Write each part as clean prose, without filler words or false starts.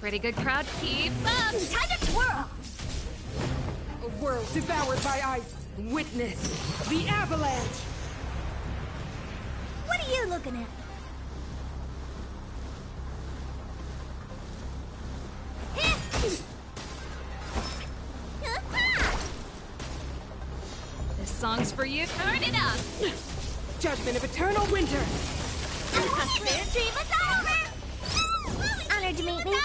Pretty good crowd. Keep up! Time to twirl! A world devoured by ice. Witness the avalanche! What are you looking at? This song's for you. Turn it up! Judgment of eternal winter! Their dream is over! Honored to meet me.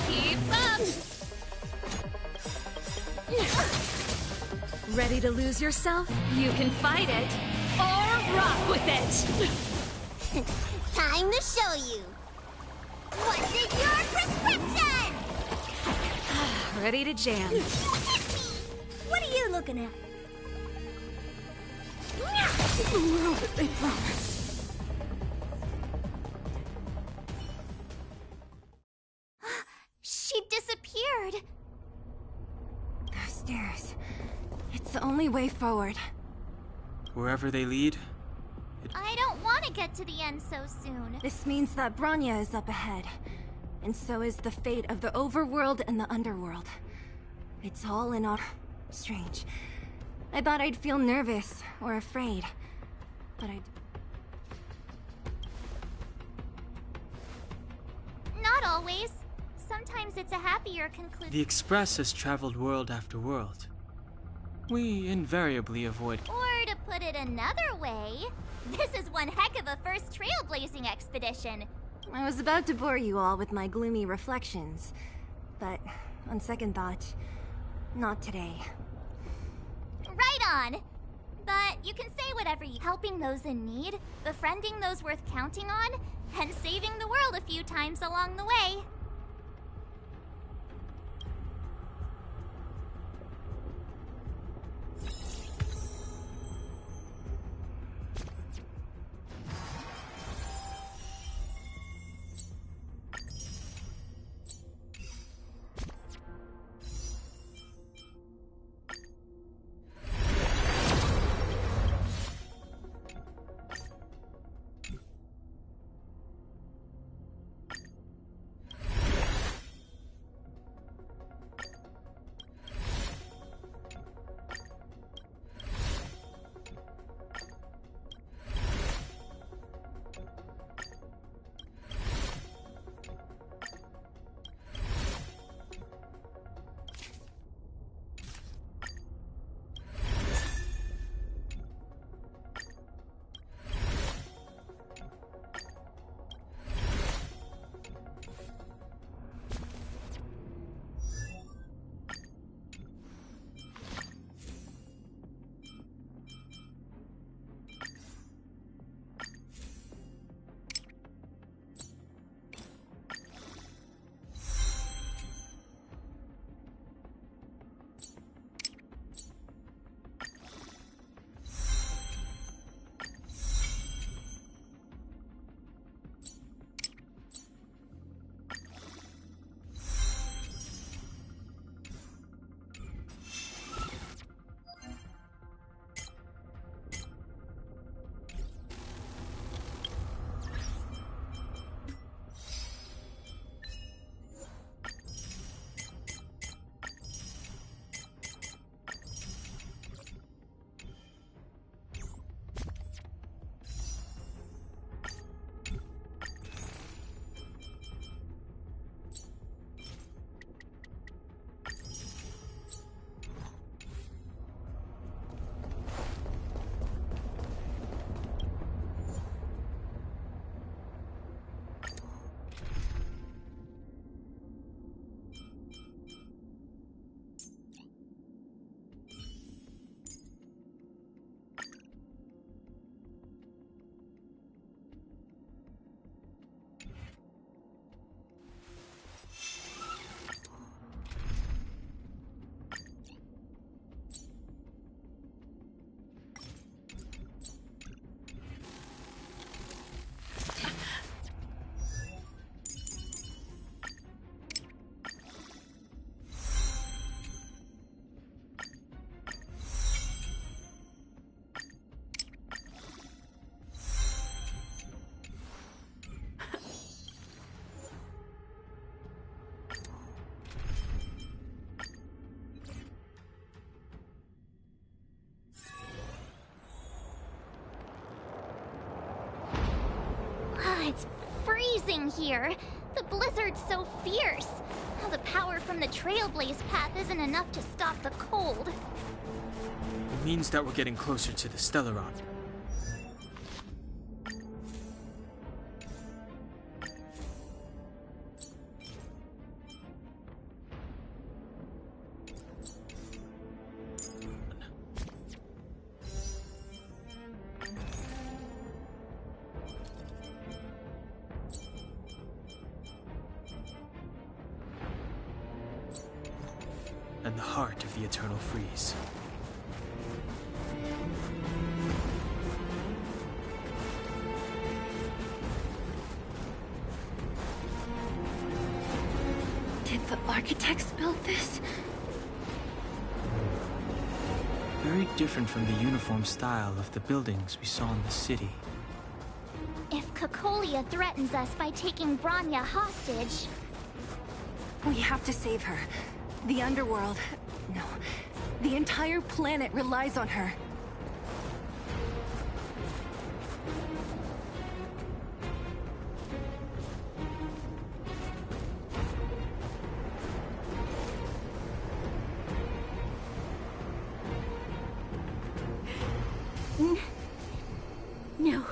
Keep up! Ready to lose yourself? You can fight it, or rock with it! Time to show you. What's in your prescription? Ready to jam. What are you looking at? The world that they promised. She disappeared. Those stairs. It's the only way forward. Wherever they lead, I don't want to get to the end so soon. This means that Branya is up ahead. And so is the fate of the overworld and the underworld. It's all in our... Strange. I thought I'd feel nervous or afraid. But I... Not always. Sometimes it's a happier conclusion. the Express has traveled world after world. We invariably avoid... Or to put it another way, this is one heck of a first trailblazing expedition. I was about to bore you all with my gloomy reflections. But, on second thought, not today. Right on. But you can say whatever you... Helping those in need, befriending those worth counting on, and saving the world a few times along the way. freezing here. The blizzard's so fierce. The power from the Trailblaze path isn't enough to stop the cold. It means that we're getting closer to the Stellaron. And the heart of the Eternal Freeze. Did the architects build this? Very different from the uniform style of the buildings we saw in the city. If Cocolia threatens us by taking Bronya hostage... We have to save her. The underworld... No. The entire planet relies on her. No.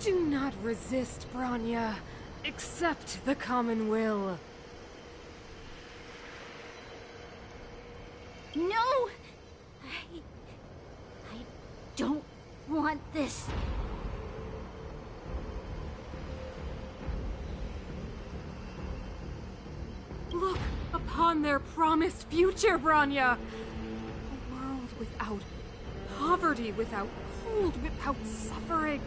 Do not resist, Bronya. Accept the common will. No! I don't want this. Look upon their promised future, Bronya! A world without poverty, without cold, without suffering.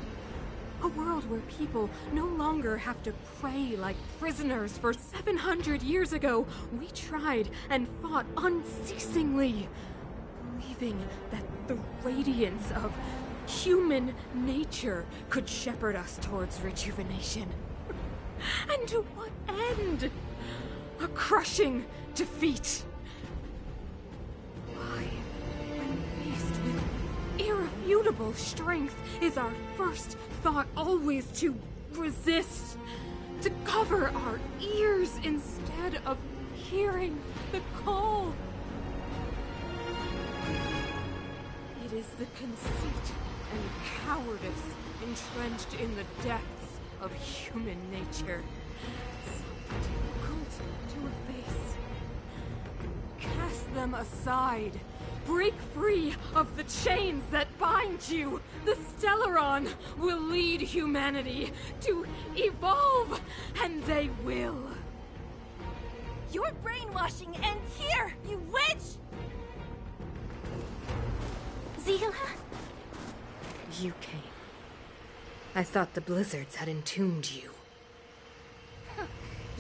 A world where people no longer have to pray like prisoners. For 700 years ago, we tried and fought unceasingly, believing that the radiance of human nature could shepherd us towards rejuvenation. And to what end? A crushing defeat. Why, when faced with irrefutable strength, is our first thought always to resist, to cover our ears instead of hearing the call? It is the conceit and cowardice entrenched in the depths of human nature, so difficult to efface. Cast them aside. Break free of the chains that bind you. The Stellaron will lead humanity to evolve, and they will. Your brainwashing ends here, you witch! Zila? You came. I thought the blizzards had entombed you.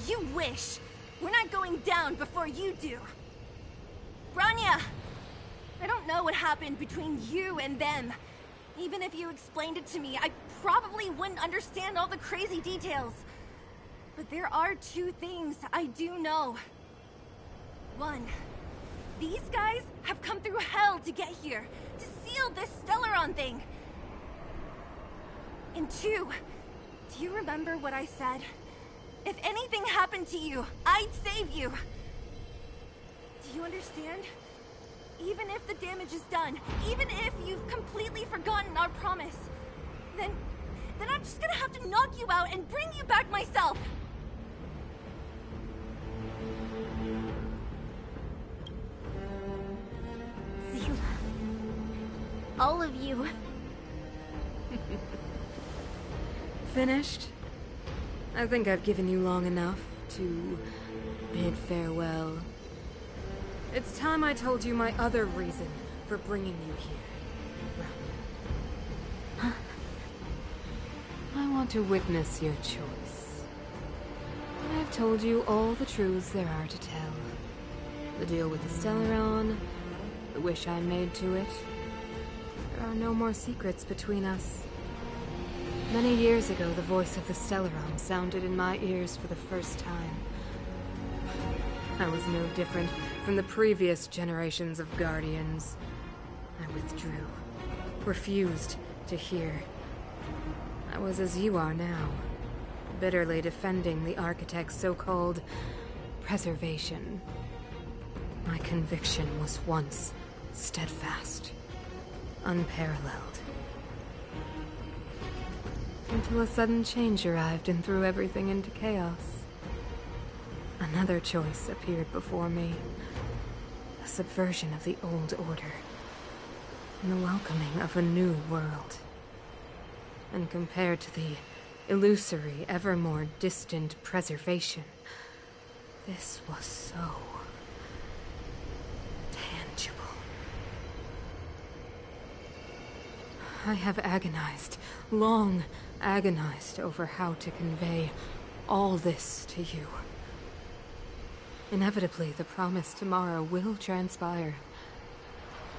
You wish! We're not going down before you do! Bronya! I don't know what happened between you and them. Even if you explained it to me, I probably wouldn't understand all the crazy details. But there are two things I do know. One, these guys have come through hell to get here, to seal this Stellaron thing. And two, do you remember what I said? If anything happened to you, I'd save you. Do you understand? Even if the damage is done, even if you've completely forgotten our promise, then I'm just gonna have to knock you out and bring you back myself. Zila. All of you. Finished? I think I've given you long enough to bid farewell. It's time I told you my other reason for bringing you here. Well, I want to witness your choice. I've told you all the truths there are to tell. The deal with the Stellaron, the wish I made to it. There are no more secrets between us. Many years ago, the voice of the Stellaron sounded in my ears for the first time. I was no different from the previous generations of Guardians. I withdrew, refused to hear. I was as you are now, bitterly defending the Architect's so-called preservation. My conviction was once steadfast, unparalleled. Until a sudden change arrived and threw everything into chaos. Another choice appeared before me. A subversion of the old order. And the welcoming of a new world. And compared to the illusory, ever more distant preservation, this was so tangible. I have agonized, long agonized over how to convey all this to you. Inevitably, the promised tomorrow will transpire.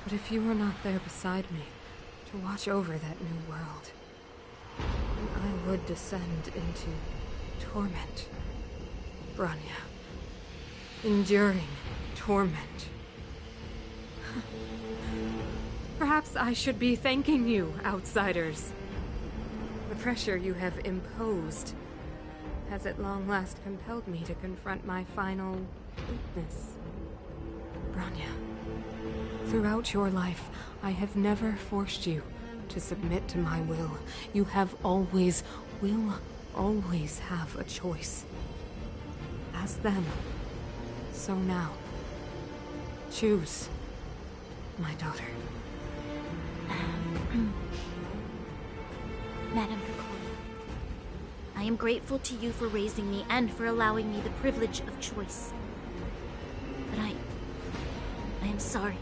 But if you were not there beside me, to watch over that new world, then I would descend into torment. Bronya. Enduring torment. Perhaps I should be thanking you, outsiders. The pressure you have imposed has at long last compelled me to confront my final weakness. Bronya, throughout your life, I have never forced you to submit to my will. You have always, will always have a choice. As then, so now. Choose, my daughter. Madame Picard, I am grateful to you for raising me and for allowing me the privilege of choice. But I am sorry,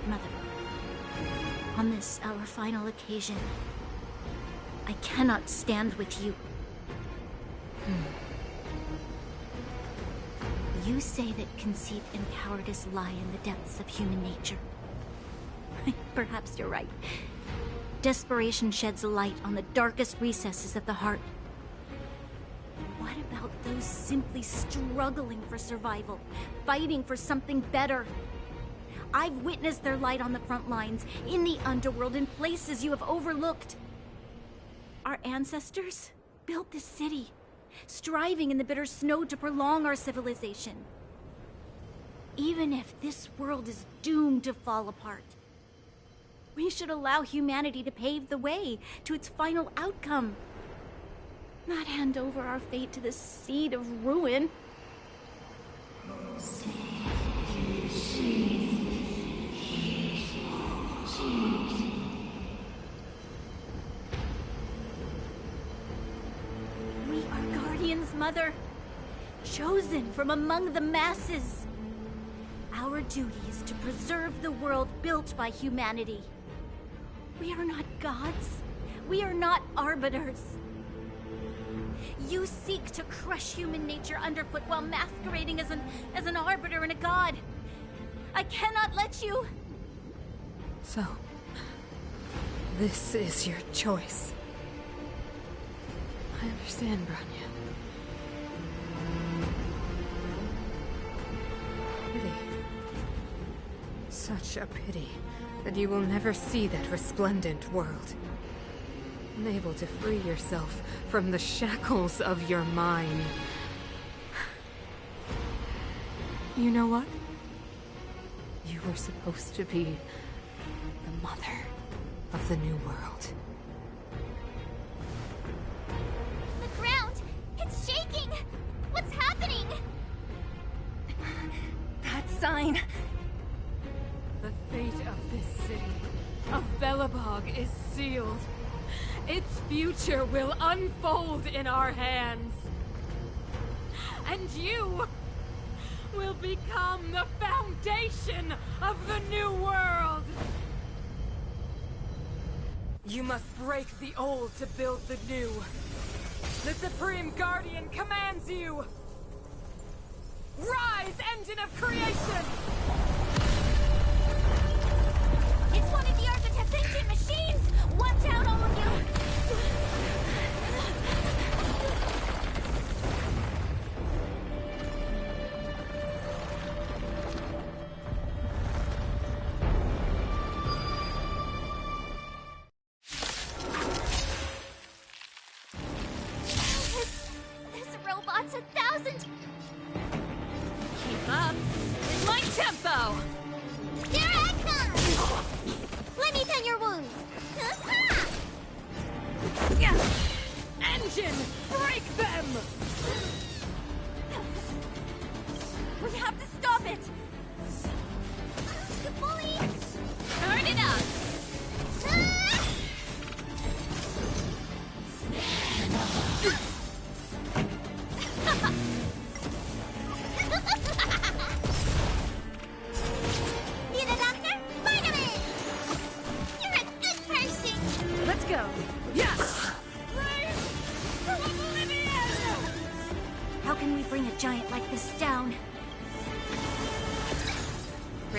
Mother. On this, our final occasion, I cannot stand with you. You say that conceit and cowardice lie in the depths of human nature. Perhaps you're right. Desperation sheds a light on the darkest recesses of the heart. What about those simply struggling for survival, fighting for something better? I've witnessed their light on the front lines, in the underworld, in places you have overlooked. Our ancestors built this city, striving in the bitter snow to prolong our civilization. Even if this world is doomed to fall apart, we should allow humanity to pave the way to its final outcome. Not hand over our fate to the seed of ruin. We are Guardians, Mother. Chosen from among the masses. Our duty is to preserve the world built by humanity. We are not gods. We are not arbiters. You seek to crush human nature underfoot while masquerading as an arbiter and a god. I cannot let you. So, this is your choice. I understand, Bronya. Pity. Such a pity that you will never see that resplendent world. Unable to free yourself from the shackles of your mind. You know what? You were supposed to be the mother of the new world. The ground! It's shaking! What's happening? That sign. The fate of this city, of Belobog, is sealed. Its future will unfold in our hands. And you will become the foundation of the new world. You must break the old to build the new. The Supreme Guardian commands you. Rise, engine of creation! It's one of the Architect's ancient machines! Watch out, all of you!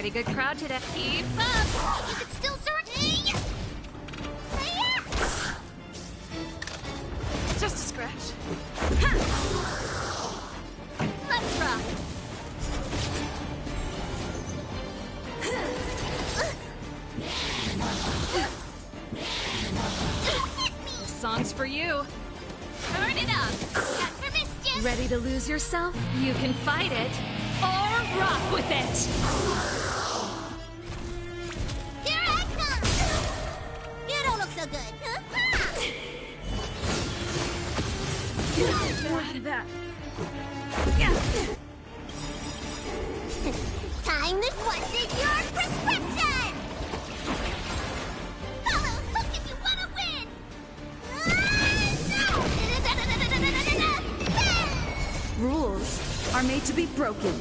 Pretty good crowd today. Keep up! You can still survive. Just a scratch. Let's rock! This song's for you. Turn it up! Ready to lose yourself? You can fight it, or rock with it! Here I come! You don't look so good. That. Time this once is your prescription! Follow hook if you want to win! Rules are made to be broken.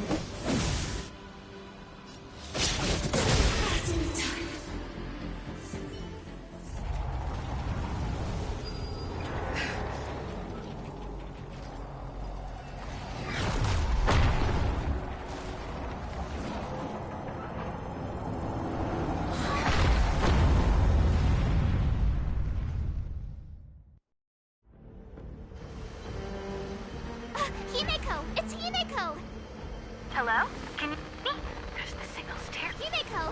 Himeko! It's Himeko! Hello? Can you hear me? Gosh, the signal's terrible. Himeko!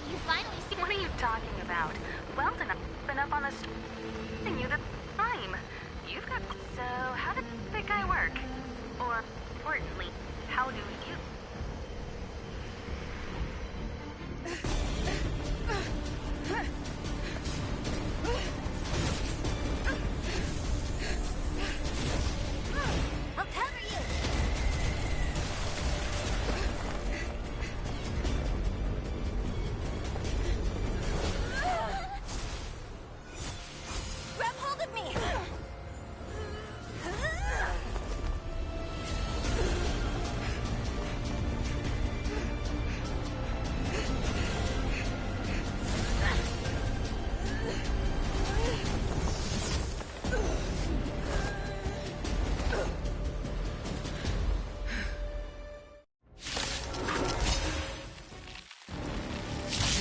You finally see— What are you talking about? Weldon, I've been up on the street you the time. You've got— So, how did the guy work? Or, importantly, how do you— I'll cover you! Grab hold of me!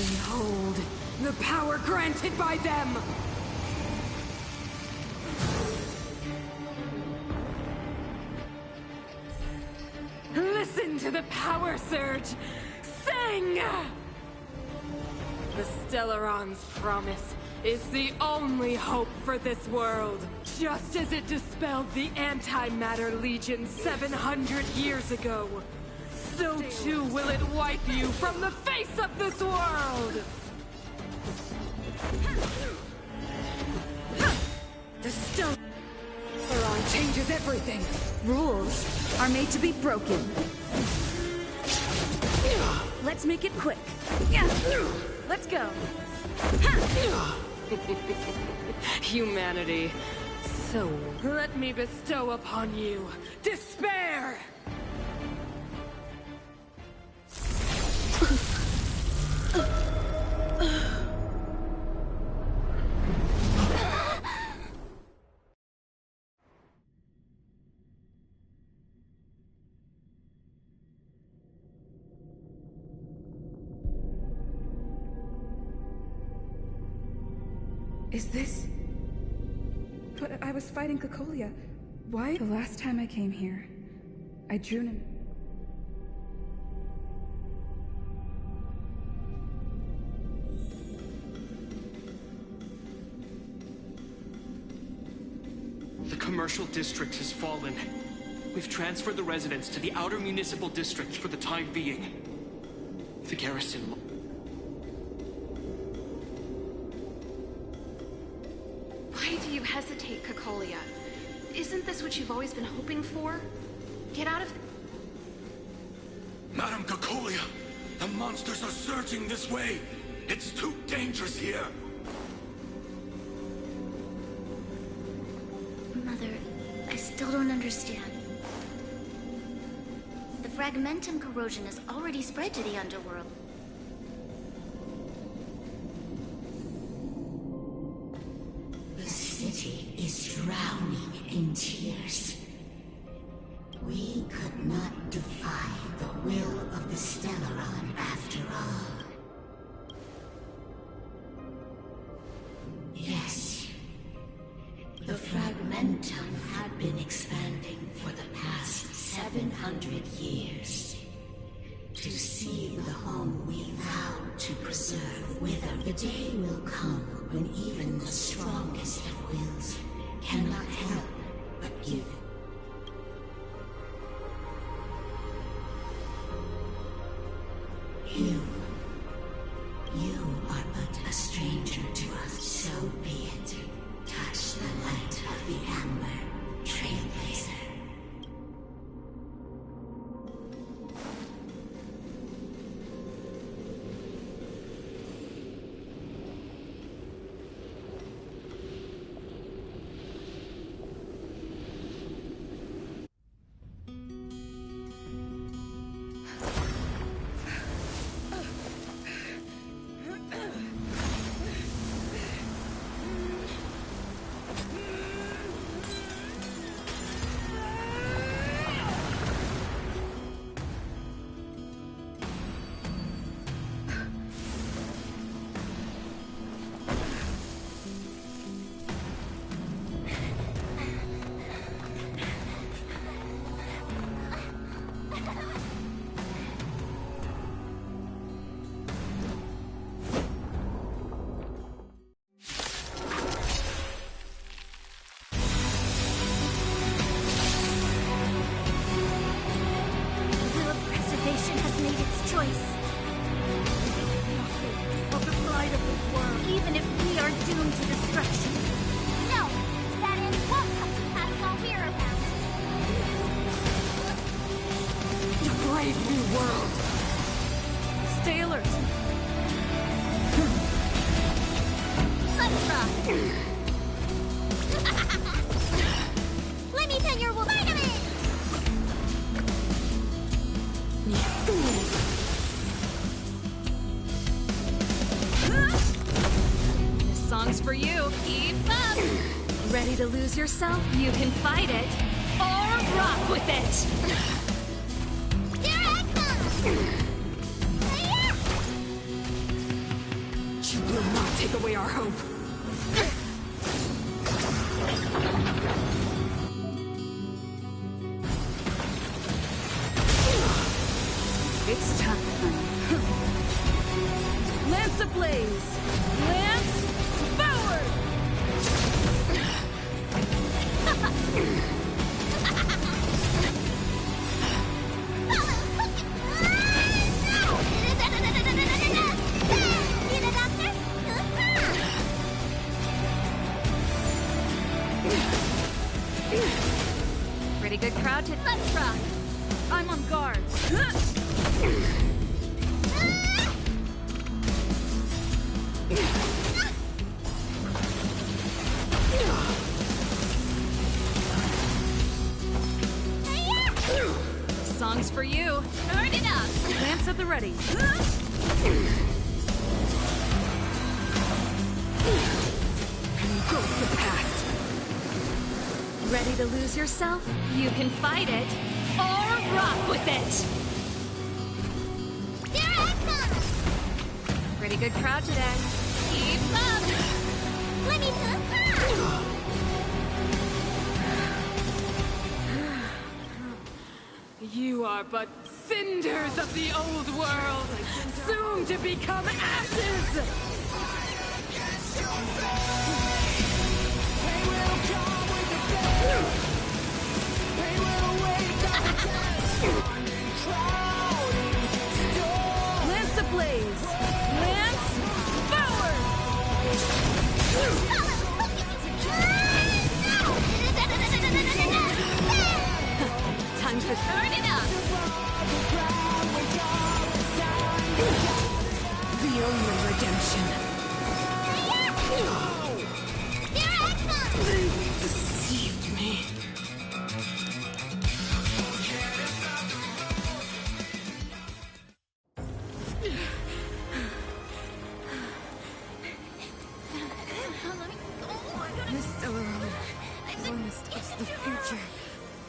Behold, the power granted by them! Listen to the power surge! Sing! The Stellaron's promise is the only hope for this world. Just as it dispelled the Antimatter Legion 700 years ago, so too will it wipe you from the face of this world! The Stellaron changes everything! Rules are made to be broken. Let's make it quick. Let's go. Humanity. So, let me bestow upon you despair! Is this... But I was fighting Cocolia. Why? The last time I came here, I drew him. The commercial district has fallen. We've transferred the residents to the outer municipal district for the time being. The garrison... Why do you hesitate, Cocolia? Isn't this what you've always been hoping for? Get out of... Madam Cocolia, the monsters are surging this way. It's too dangerous here. Mother, I still don't understand. The fragmentum corrosion has already spread to the underworld. The city is drowning in tears. We could not defy the will of the Stellaron after all. momentum had been expanding for the past 700 years. To see the home we vowed to preserve wither, the day will come when even the strongest of wills cannot help but give. You are but a stranger to us, so be it. Touch the light of the Amber, Trailblazer. For you, keep up! Ready to lose yourself? You can fight it, or rock with it! Here I come! You will not take away our hope! It's time. Lance ablaze! Lance forward! Pretty good crowd to let's rock! I'm on guard. Songs for you. Turn it up. Lance at the ready. Go with the past. Ready to lose yourself? You can fight it, or rock with it. Here I come! Pretty good crowd today. Keep up. Let me You are but cinders of the old world, soon to become ashes! They will come with the death. They will wake up the test. Lance ablaze! Lance forward! Time to turn it up. The only redemption. They deceived me. Mr. Earl, honest is the future.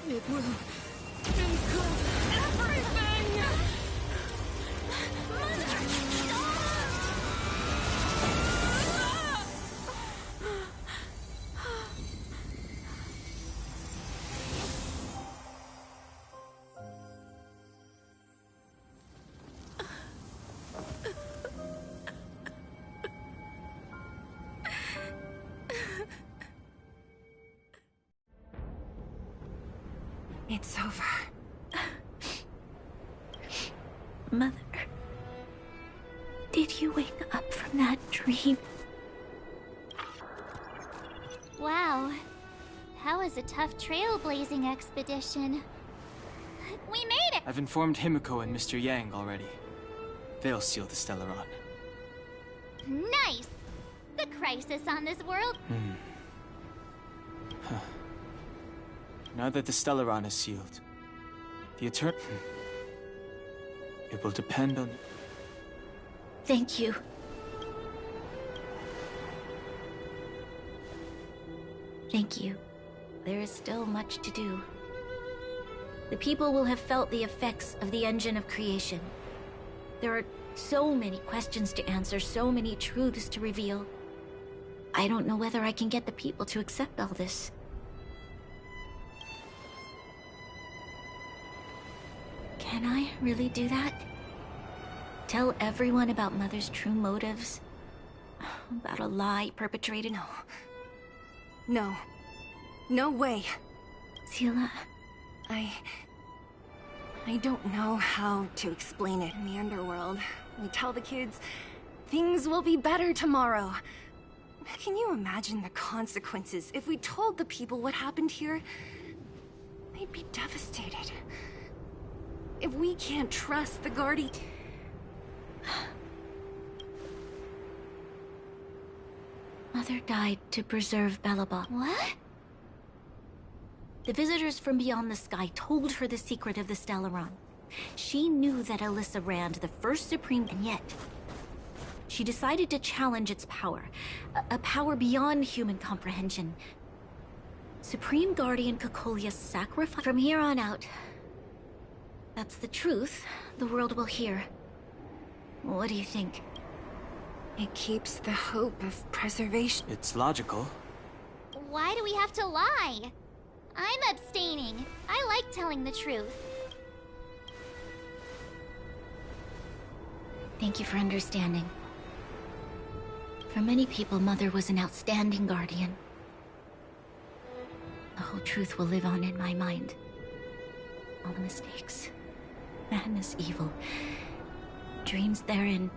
It will include everything! It's over. Mother, did you wake up from that dream? Wow. That was a tough trailblazing expedition. We made it! I've informed Himiko and Mr. Yang already. They'll seal the Stellaron. Nice! The crisis on this world... Huh. Now that the Stellaron is sealed, the it will depend on... Thank you. Thank you. There is still much to do. The people will have felt the effects of the engine of creation. There are so many questions to answer, so many truths to reveal. I don't know whether I can get the people to accept all this. Can I really do that? Tell everyone about Mother's true motives? About a lie perpetrated? No. No. No way. Seele, I don't know how to explain it in the underworld. We tell the kids, things will be better tomorrow. Can you imagine the consequences if we told the people what happened here? They'd be devastated. If we can't trust the Guardian... Mother died to preserve Belobog. What? The visitors from beyond the sky told her the secret of the Stellaron. She knew that Alyssa Rand, the first Supreme, and yet... she decided to challenge its power. A power beyond human comprehension. Supreme Guardian Cocolia sacrificed... From here on out... that's the truth the world will hear. What do you think? It keeps the hope of preservation. It's logical. Why do we have to lie? I'm abstaining. I like telling the truth. Thank you for understanding. For many people, Mother was an outstanding guardian. The whole truth will live on in my mind. All the mistakes, madness, evil, dreams therein.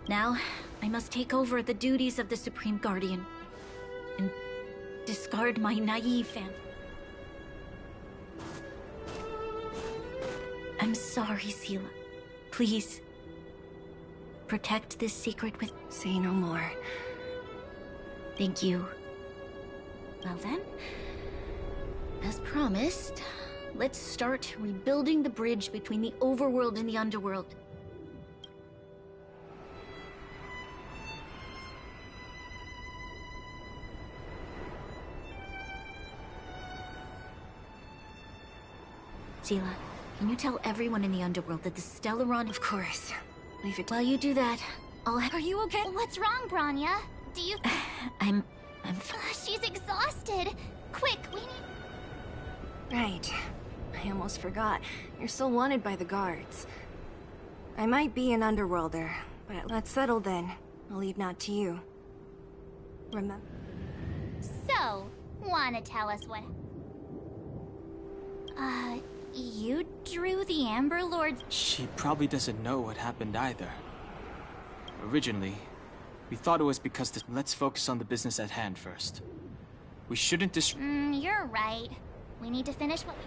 Now, I must take over the duties of the Supreme Guardian and discard my naive fan. I'm sorry, Seele. Please, protect this secret with... Say no more. Thank you. Well then, as promised, let's start rebuilding the bridge between the overworld and the underworld. Seele, can you tell everyone in the underworld that the Stellaron... Of course. Leave it... While you do that, I'll... Are you okay? What's wrong, Branya? Do you... I'm She's exhausted. Quick, we need... Right. I almost forgot. You're still wanted by the guards. I might be an underworlder, but let's settle then. I'll leave that to you. Remember... So, wanna tell us what... You drew the Amber Lord's... She probably doesn't know what happened either. Originally, we thought it was because the... Let's focus on the business at hand first. We shouldn't you're right. We need to finish what we...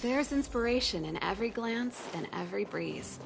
There's inspiration in every glance and every breeze.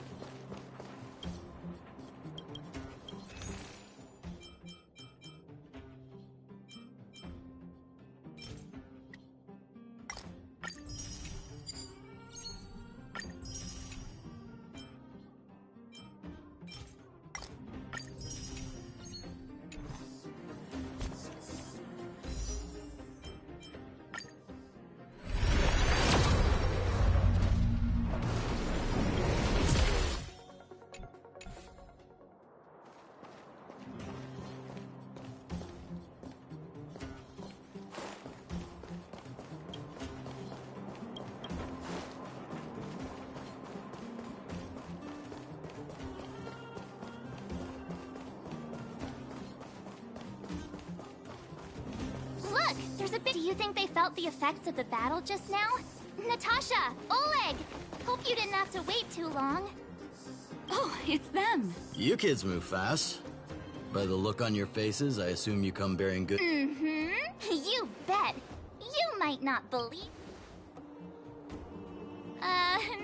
Look! There's a bit. Do you think they felt the effects of the battle just now? Natasha! Oleg! Hope you didn't have to wait too long. Oh, it's them. You kids move fast. By the look on your faces, I assume you come bearing good. Mm-hmm. You bet. You might not believe.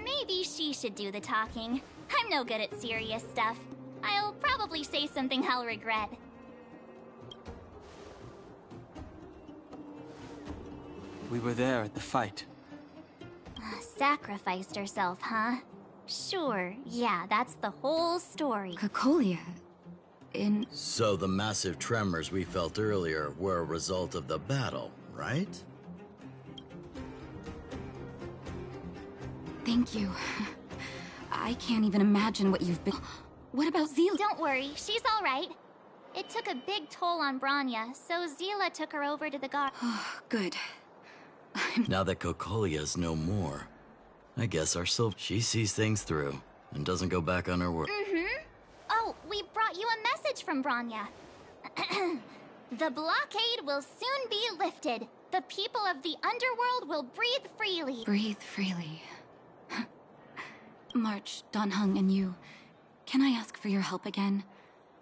Maybe she should do the talking. I'm no good at serious stuff. I'll probably say something I'll regret. We were there at the fight. Sacrificed herself, huh? Sure, yeah, that's the whole story. Cocolia. So the massive tremors we felt earlier were a result of the battle, right? Thank you. I can't even imagine what you've been... What about Zila? Don't worry, she's all right. It took a big toll on Branya, so Zila took her over to the guard. Good. Now that Cocolia's no more, I guess our she sees things through and doesn't go back on her word. Mm-hmm. Oh, we brought you a message from Branya. The blockade will soon be lifted. The people of the underworld will breathe freely. Breathe freely. March, Donhung, and you, can I ask for your help again?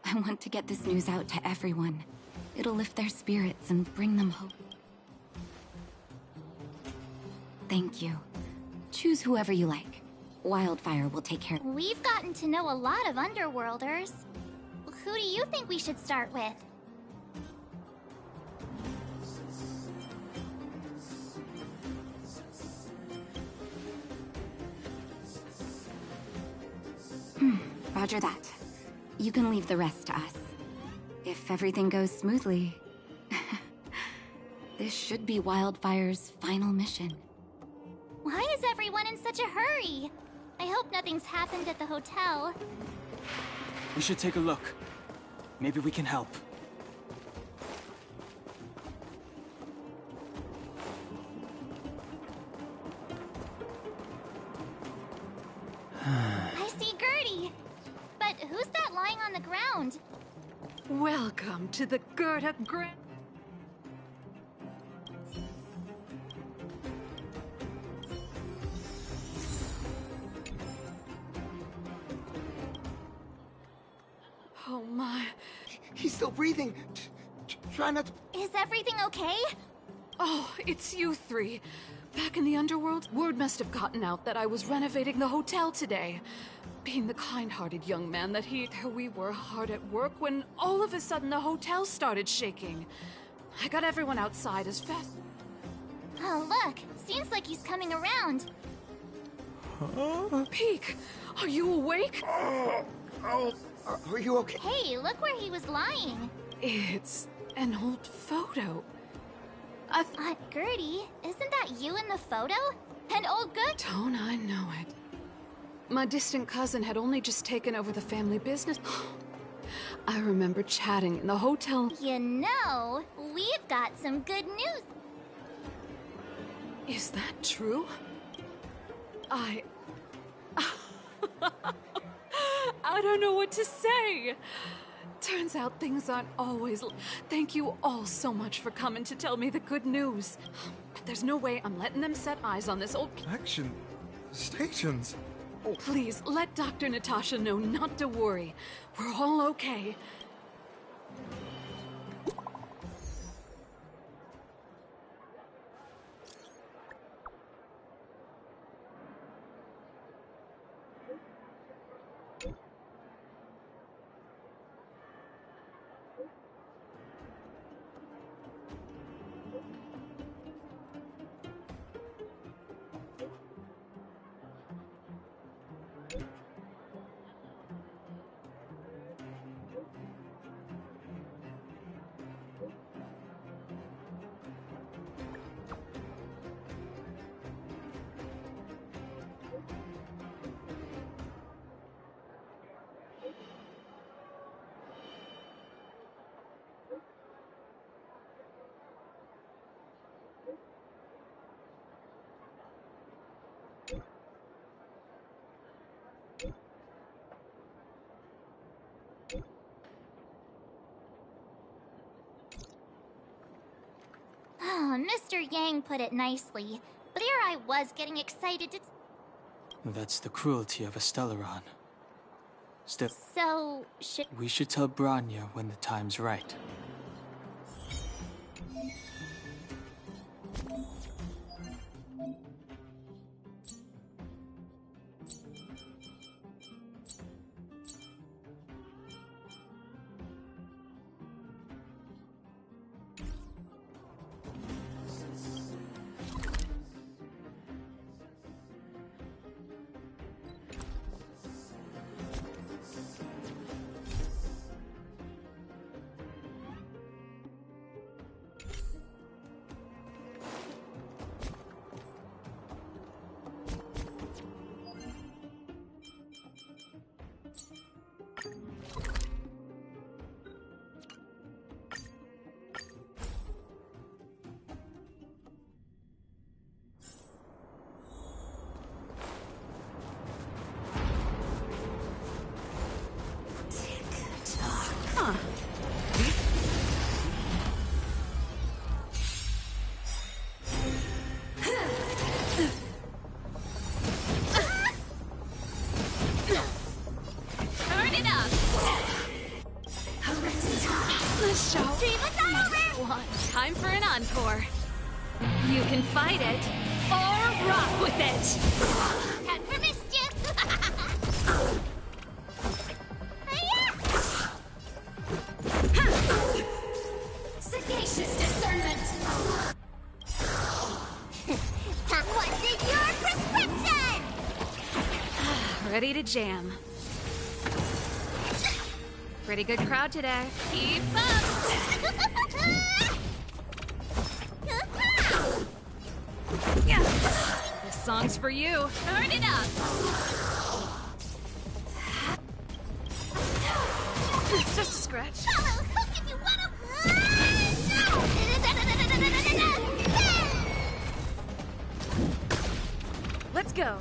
I want to get this news out to everyone. It'll lift their spirits and bring them hope. Thank you. Choose whoever you like. Wildfire will take care. We've gotten to know a lot of Underworlders. Who do you think we should start with? Roger that. You can leave the rest to us. If everything goes smoothly. This should be Wildfire's final mission. Why is everyone in such a hurry? I hope nothing's happened at the hotel. We should take a look. Maybe we can help. I see Gertie. But who's that lying on the ground? Welcome to the Gerda Grand... Oh my... He's still breathing. Try not to... Is everything okay? Oh, it's you three. Back in the underworld, word must have gotten out that I was renovating the hotel today. Being the kind-hearted young man that there we were hard at work when all of a sudden the hotel started shaking. I got everyone outside as fast... Oh, look. Seems like he's coming around. Peek, are you awake? Are you okay? Hey, look where he was lying. It's an old photo. Gertie, isn't that you in the photo? And old good? Don't I know it? My distant cousin had only just taken over the family business. I remember chatting in the hotel. You know, we've got some good news. Is that true? I don't know what to say. Turns out things aren't always... Thank you all so much for coming to tell me the good news. But there's no way I'm letting them set eyes on this old... Action stations? Oh. Please, let Dr. Natasha know not to worry. We're all okay. Oh, Mr. Yang put it nicely, but here I was getting excited to... That's the cruelty of a Stellaron. Still, So, should... we should tell Bronya when the time's right. Time for an encore. You can fight it, or rock with it! Time for mischief! Sagacious discernment! What's in your prescription? Ready to jam. Pretty good crowd today. Keep up! This song's for you. Turn it up! It's just a scratch. If you wanna... Let's go.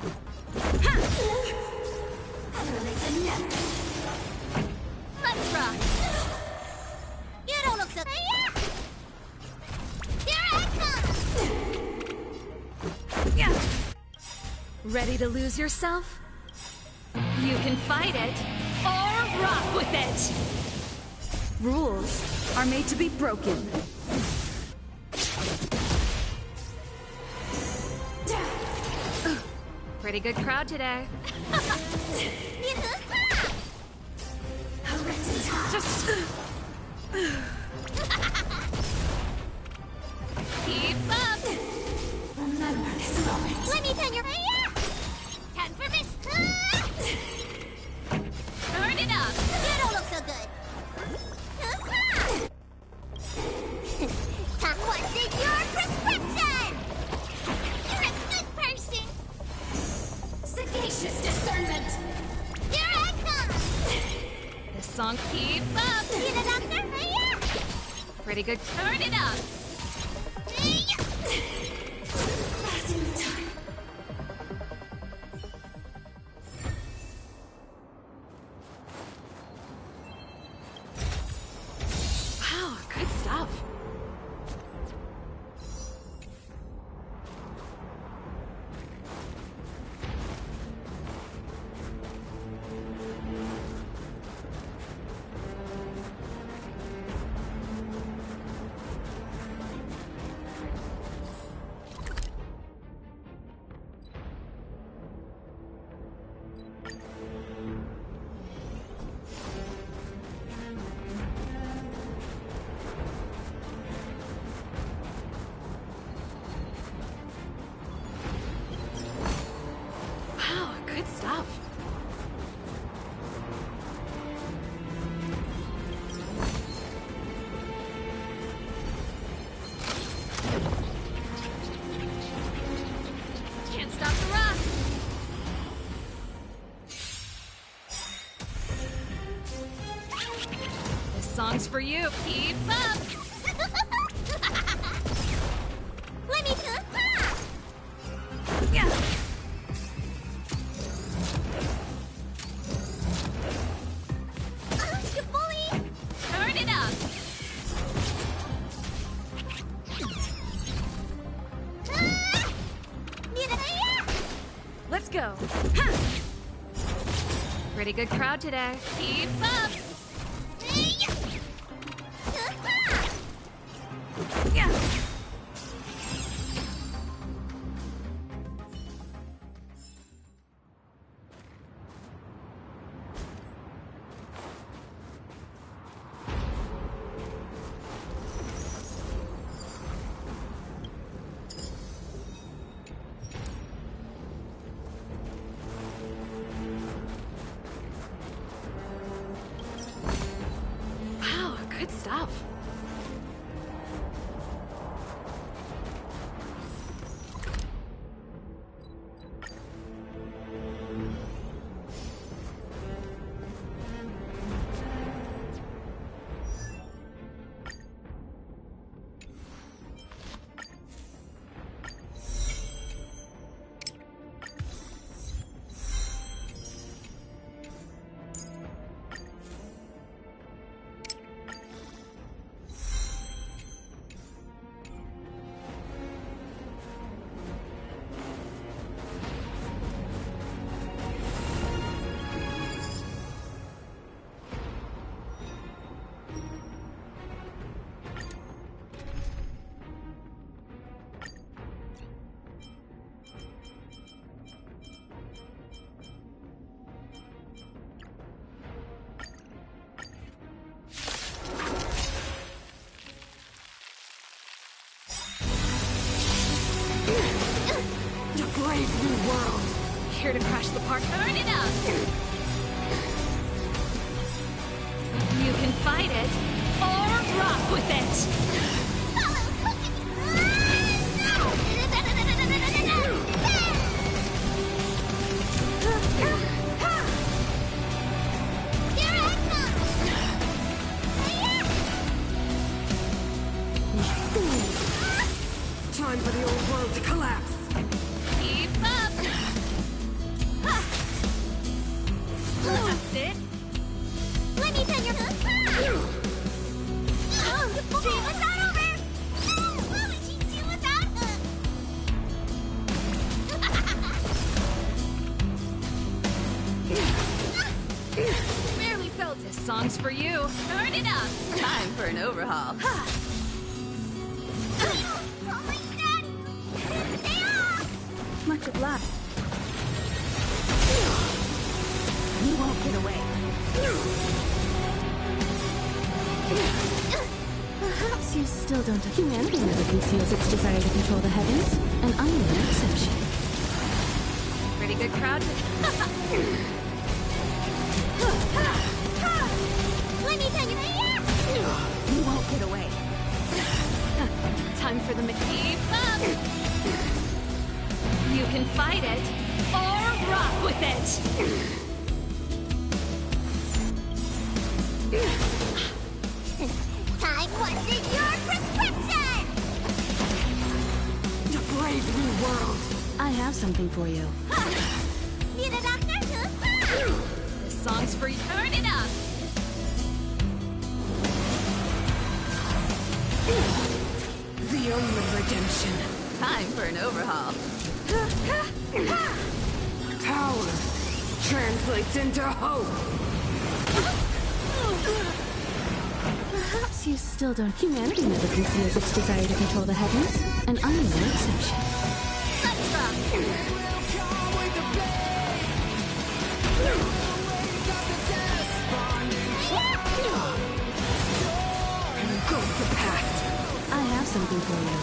Let's rock. You don't look so... Here I come! Ready to lose yourself? You can fight it, or rock with it! Rules are made to be broken. Pretty good crowd today. Just... Keep up! Remember this moment. Let me turn your... Time for miss... Turn it up! You don't look so good. What's in your prescription? You're a good person. Sagacious discernment! Here I come! This song, keep up! See the doctor? Pretty good. Turn it up! stuff. Songs for you. Keep up. Let me do Yeah. You bully! Turn it up. Let's go. Pretty good crowd today. Keep up. Yeah. Wow, good stuff. The brave new world. Here to crash the park. Turn it up. You can fight it or rock with it. Time for the old world to collapse. Keep up. That's it. Let me turn your See, what's that over? What would she do without her? Barely felt it. Songs for you. Turn it up. Time for an overhaul. Much obliged. You won't get away. Perhaps you still don't. Humanity never conceals its desire to control the heavens, and I am no exception. Pretty good crowd. Let me tell you. You won't get away. Time for them to keep up. You can fight it or rock with it. Time wasted your prescription! The brave new world. I have something for you. Need a doctor? This song's for you. Turn it up. The only redemption. Time for an overhaul. Power translates into hope. Perhaps you still don't. Humanity never conceals its desire to control the heavens, and I'm no exception. Let's rock! Go with the past. I have something for you.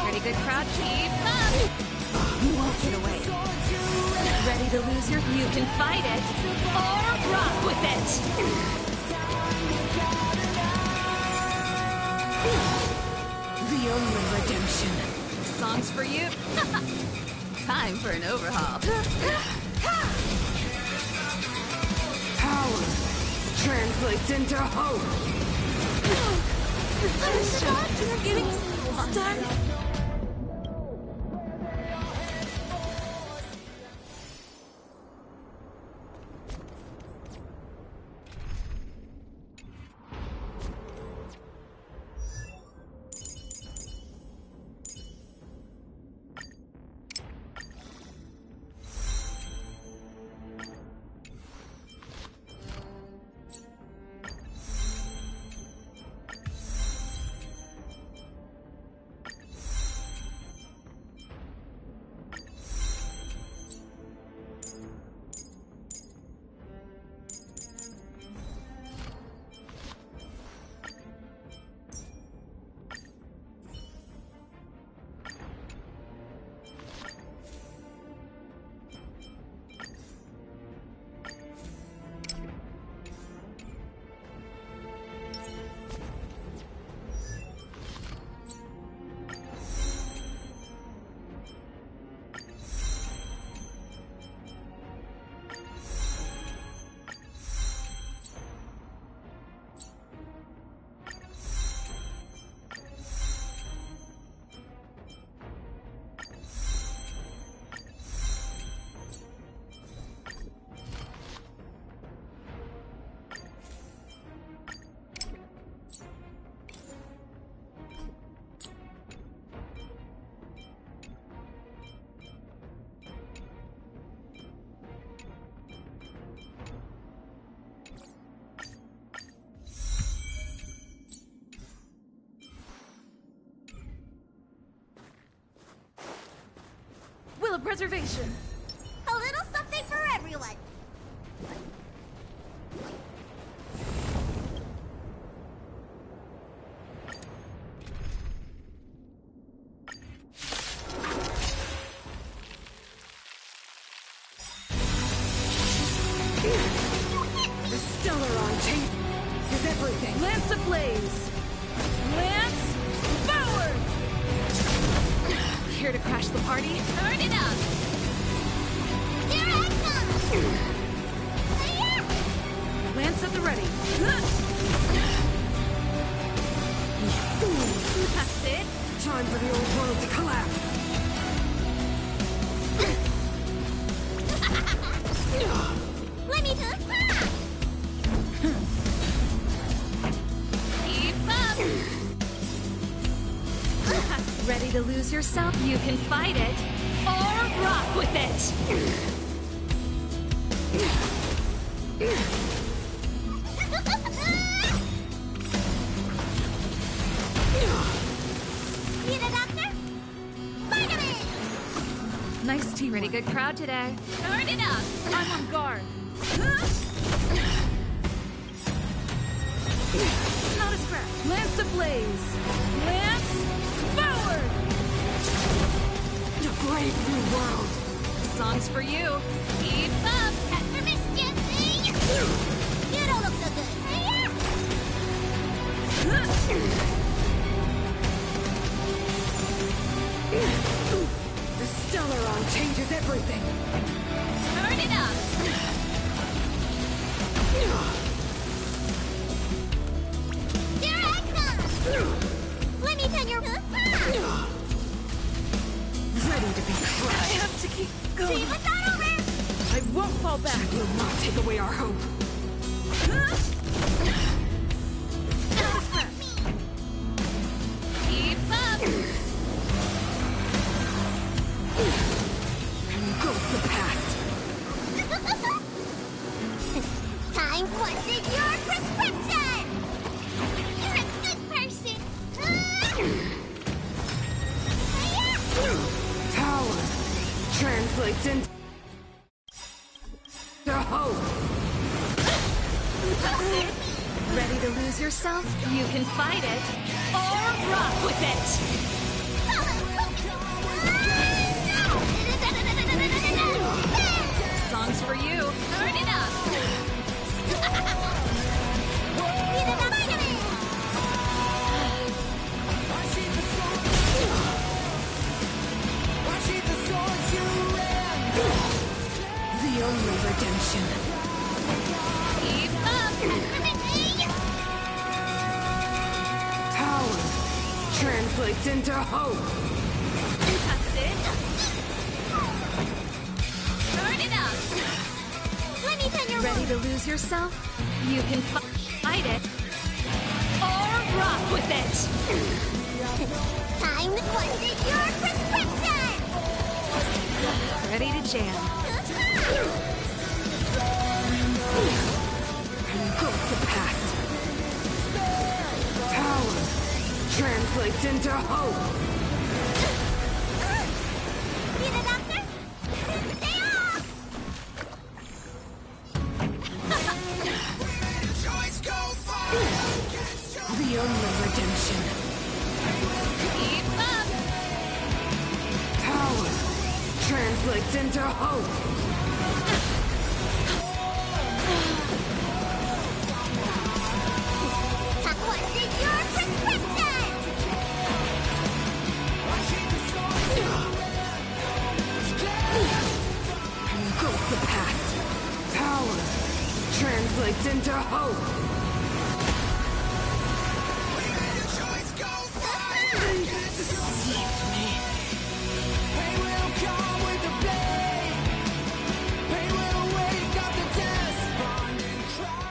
Pretty good crowd, Chief. You won't get away. Ready to lose your... You can fight it, or rock with it! The only redemption. Songs for you. Time for an overhaul. Power translates into hope. Just getting started. Will of preservation. A little something for everyone. The stellar on tape is everything. Lance ablaze. Lance forward. Here to crash the party? Turn it up. Here I come. Lance at the ready. That's it. Time for the old world to collapse. Let me do. Keep up. Ready to lose yourself? You can fight it, or rock with it. Need a doctor? Vitamin! Nice team. Pretty good crowd today. Turn it up. I'm on guard. Not a scratch. Lance ablaze. Lance forward. A brave new world. Songs for you. Keep up. Cat for mischief. You don't look so good. The stellar on changes everything. Turn it up. Here I come. Let me turn your. Ready to be crushed. I have to keep going. See, but not over. I won't fall back. You will not take away our hope. Not a scratch. translates into hope. Ready to lose yourself? You can fight it or rock with it! Song's for you. Turn it up! The only redemption. Keep up! Power translates into hope. That's it! Turn it up! Let me pin your Ready to lose yourself? You can fight it or rock with it! time. What's in your prescription? Ready to jam. Engulf the past. Power translates into hope. Be the doctor? Stay off! The only redemption. Keep up! Power translates into hope. What's in your prescription? Engulf the past. Power translates into hope. Deceived me. Pain will come with the blade. Pain will wake up the despondent crowd.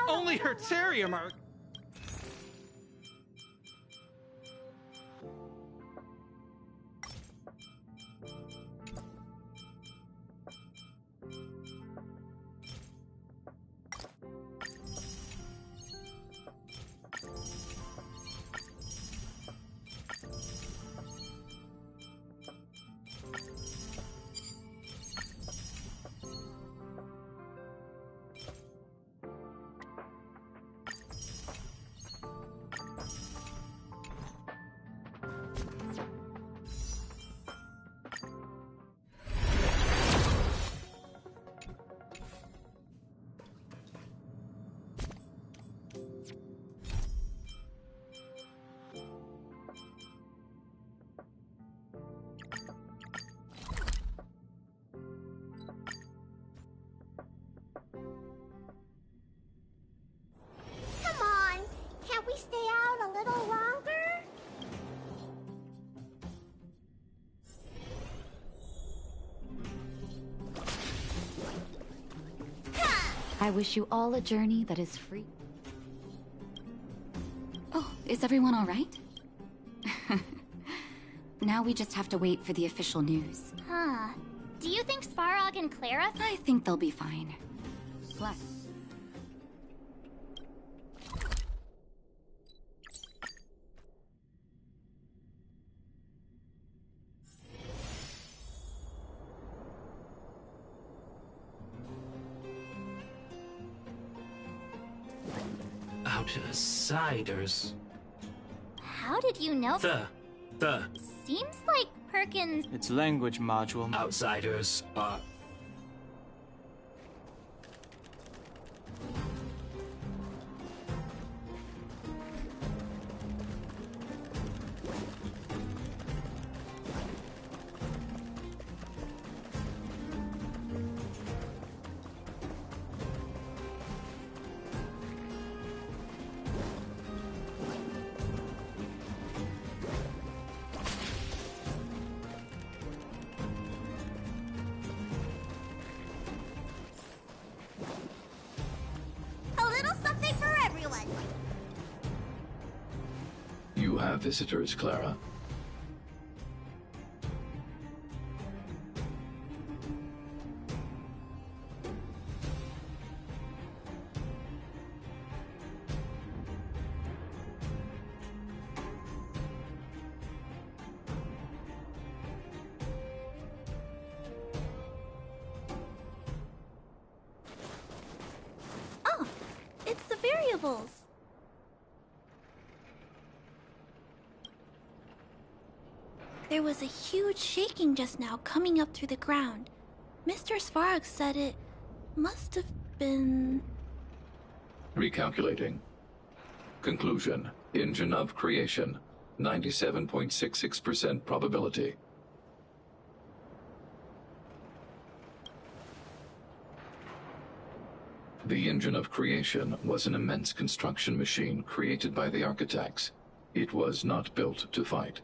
Only Hertarium are... I wish you all a journey that is free. Oh, is everyone all right? Now we just have to wait for the official news. Huh. Do you think Svarog and Clara? I think they'll be fine. What? Outsiders. How did you know? The. Seems like Perkins. It's language module. Outsiders are. A little something for everyone. You have visitors, Clara. Oh, it's the variables. There was a huge shaking just now coming up through the ground. Mr. Svarog said it must have been... Recalculating. Conclusion. Engine of creation. 97.66% probability. The engine of creation was an immense construction machine created by the architects. It was not built to fight.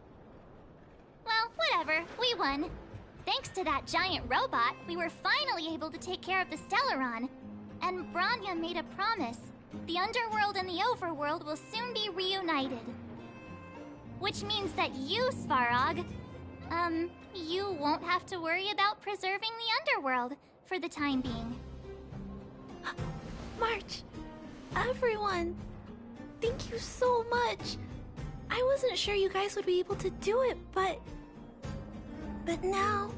Well, whatever. We won. Thanks to that giant robot, we were finally able to take care of the Stellaron. And Bronya made a promise. The underworld and the overworld will soon be reunited. Which means that you, Svarog, you won't have to worry about preserving the underworld for the time being. March, everyone, thank you so much. I wasn't sure you guys would be able to do it, but now...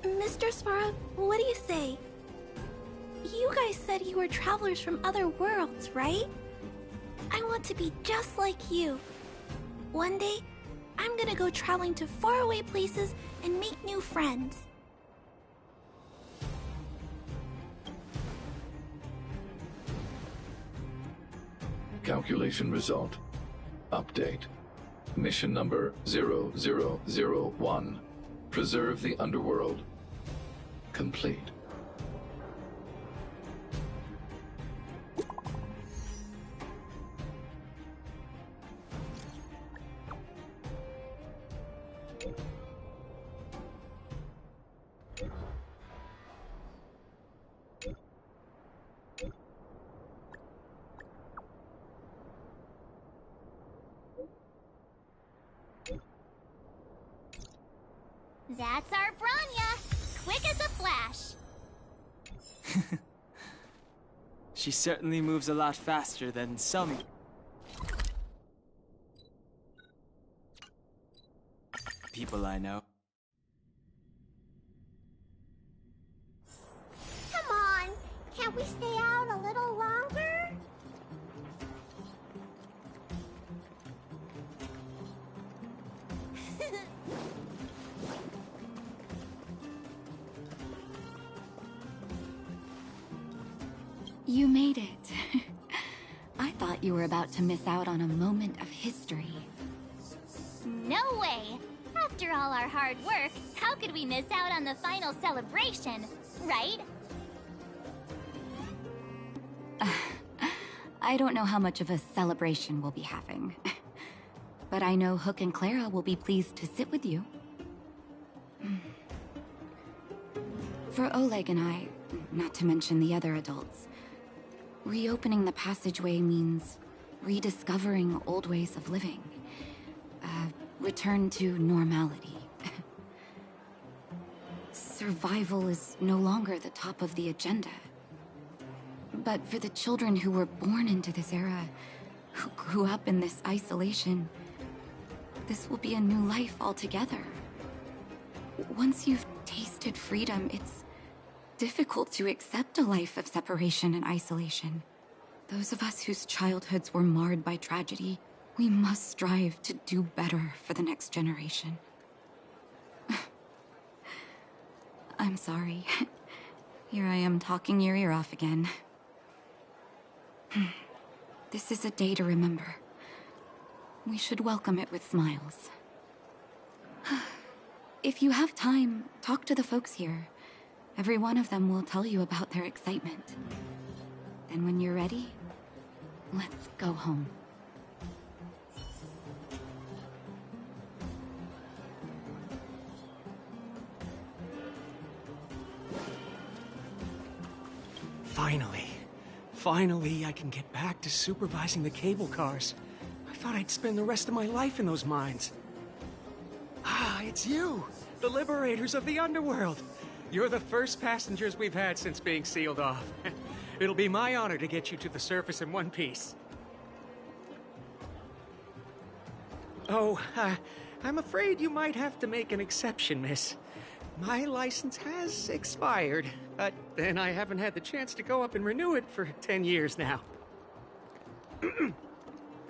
Mr. Svarog, what do you say? You guys said you were travelers from other worlds, right? I want to be just like you. One day, I'm gonna go traveling to faraway places and make new friends. Calculation result. Update. Mission number 0001. Preserve the underworld. Complete. That's our Bronya! Quick as a flash! She certainly moves a lot faster than some people I know. Come on! Can't we stay out a little longer? You made it. I thought you were about to miss out on a moment of history. No way! After all our hard work, how could we miss out on the final celebration, right? I don't know how much of a celebration we'll be having. But I know Hook and Clara will be pleased to sit with you. For Oleg and I, not to mention the other adults. Reopening the passageway means rediscovering old ways of living. Return to normality. Survival is no longer the top of the agenda. But for the children who were born into this era, who grew up in this isolation, this will be a new life altogether. Once you've tasted freedom, it's difficult to accept a life of separation and isolation. Those of us whose childhoods were marred by tragedy, we must strive to do better for the next generation. I'm sorry. Here I am talking your ear off again. This is a day to remember. We should welcome it with smiles. If you have time, talk to the folks here. Every one of them will tell you about their excitement. Then when you're ready, let's go home. Finally, I can get back to supervising the cable cars. I thought I'd spend the rest of my life in those mines. Ah, it's you, the liberators of the underworld. You're the first passengers we've had since being sealed off. It'll be my honor to get you to the surface in one piece. Oh, I'm afraid you might have to make an exception, miss. My license has expired, but then I haven't had the chance to go up and renew it for 10 years now.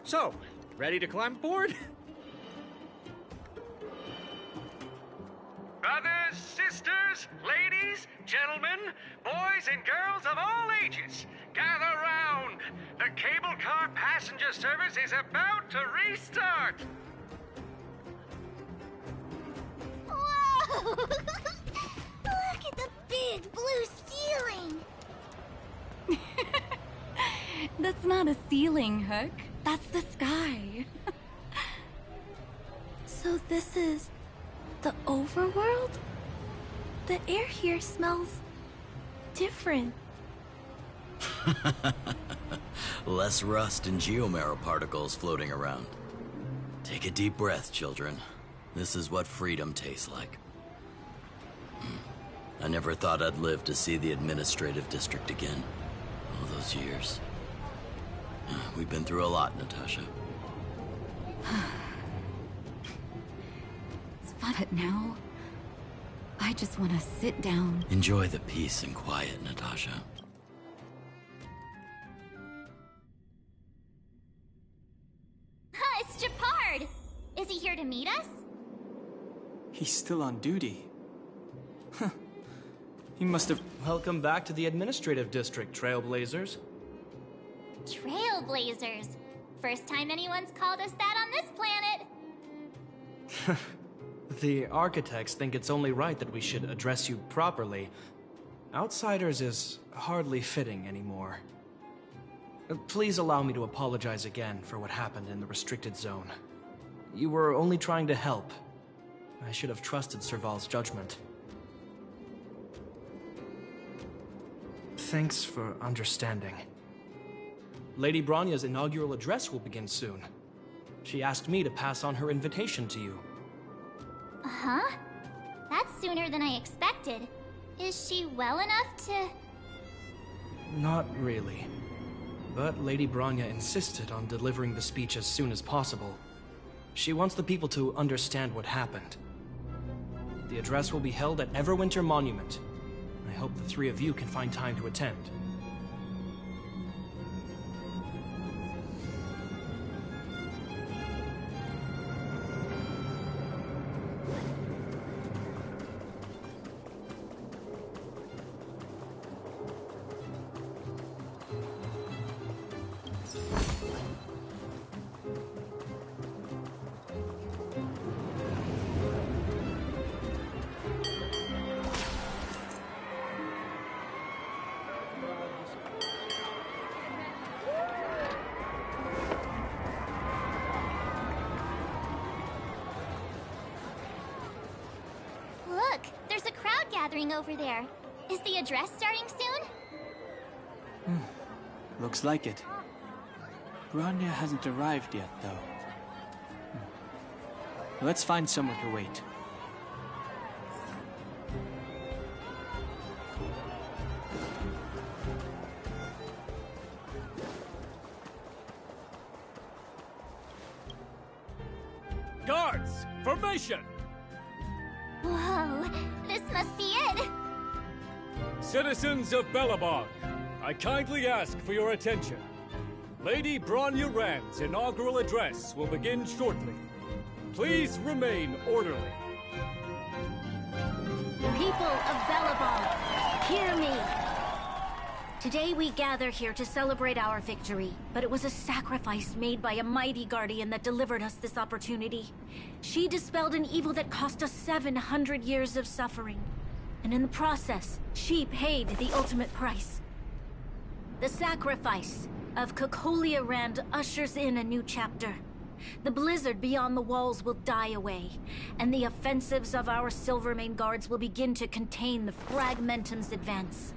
So, ready to climb aboard? Brothers, sisters, ladies, gentlemen, boys and girls of all ages, gather round. The cable car passenger service is about to restart. Whoa! Look at the big blue ceiling! That's not a ceiling, Hook. That's the sky. So this is the overworld? The air here smells different. Less rust and geomarrow particles floating around. Take a deep breath, children. This is what freedom tastes like. I never thought I'd live to see the administrative district again. All those years. We've been through a lot, Natasha. It's fun, but now I just want to sit down. Enjoy the peace and quiet, Natasha. Ha, it's Japard! Is he here to meet us? He's still on duty. He must have... Welcome back to the administrative district, Trailblazers. Trailblazers. First time anyone's called us that on this planet. The architects think it's only right that we should address you properly. Outsiders is hardly fitting anymore. Please allow me to apologize again for what happened in the restricted zone. You were only trying to help. I should have trusted Serval's judgment. Thanks for understanding. Lady Bronya's inaugural address will begin soon. She asked me to pass on her invitation to you. Uh-huh. That's sooner than I expected. Is she well enough to... Not really. But Lady Bronya insisted on delivering the speech as soon as possible. She wants the people to understand what happened. The address will be held at Everwinter Monument. I hope the three of you can find time to attend. Look, there's a crowd gathering over there. Is the address starting soon? Looks like it. Bronya hasn't arrived yet, though. Let's find somewhere to wait. Guards! Formation! Whoa, this must be it! Citizens of Belobog, I kindly ask for your attention. Lady Bronya Rand's inaugural address will begin shortly. Please remain orderly. People of Belobog, hear me! Today we gather here to celebrate our victory, but it was a sacrifice made by a mighty guardian that delivered us this opportunity. She dispelled an evil that cost us 700 years of suffering. And in the process, she paid the ultimate price. The sacrifice of Cocolia Rand ushers in a new chapter. The blizzard beyond the walls will die away, and the offensives of our Silvermane guards will begin to contain the Fragmentum's advance.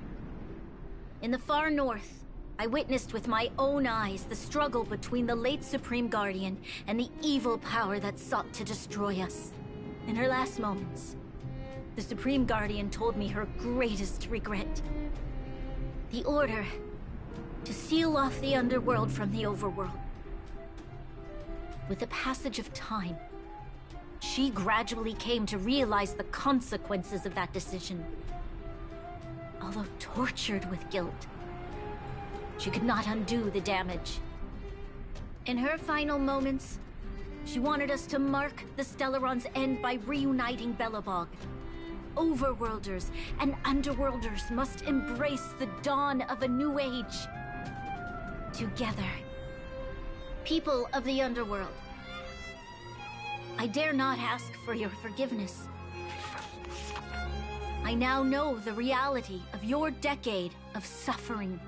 In the far north, I witnessed with my own eyes the struggle between the late Supreme Guardian and the evil power that sought to destroy us. In her last moments, the Supreme Guardian told me her greatest regret. The order to seal off the underworld from the overworld. With the passage of time, she gradually came to realize the consequences of that decision. Although tortured with guilt, she could not undo the damage. In her final moments, she wanted us to mark the Stellaron's end by reuniting Belobog. Overworlders and Underworlders must embrace the dawn of a new age. Together. People of the Underworld, I dare not ask for your forgiveness. I now know the reality of your decade of suffering.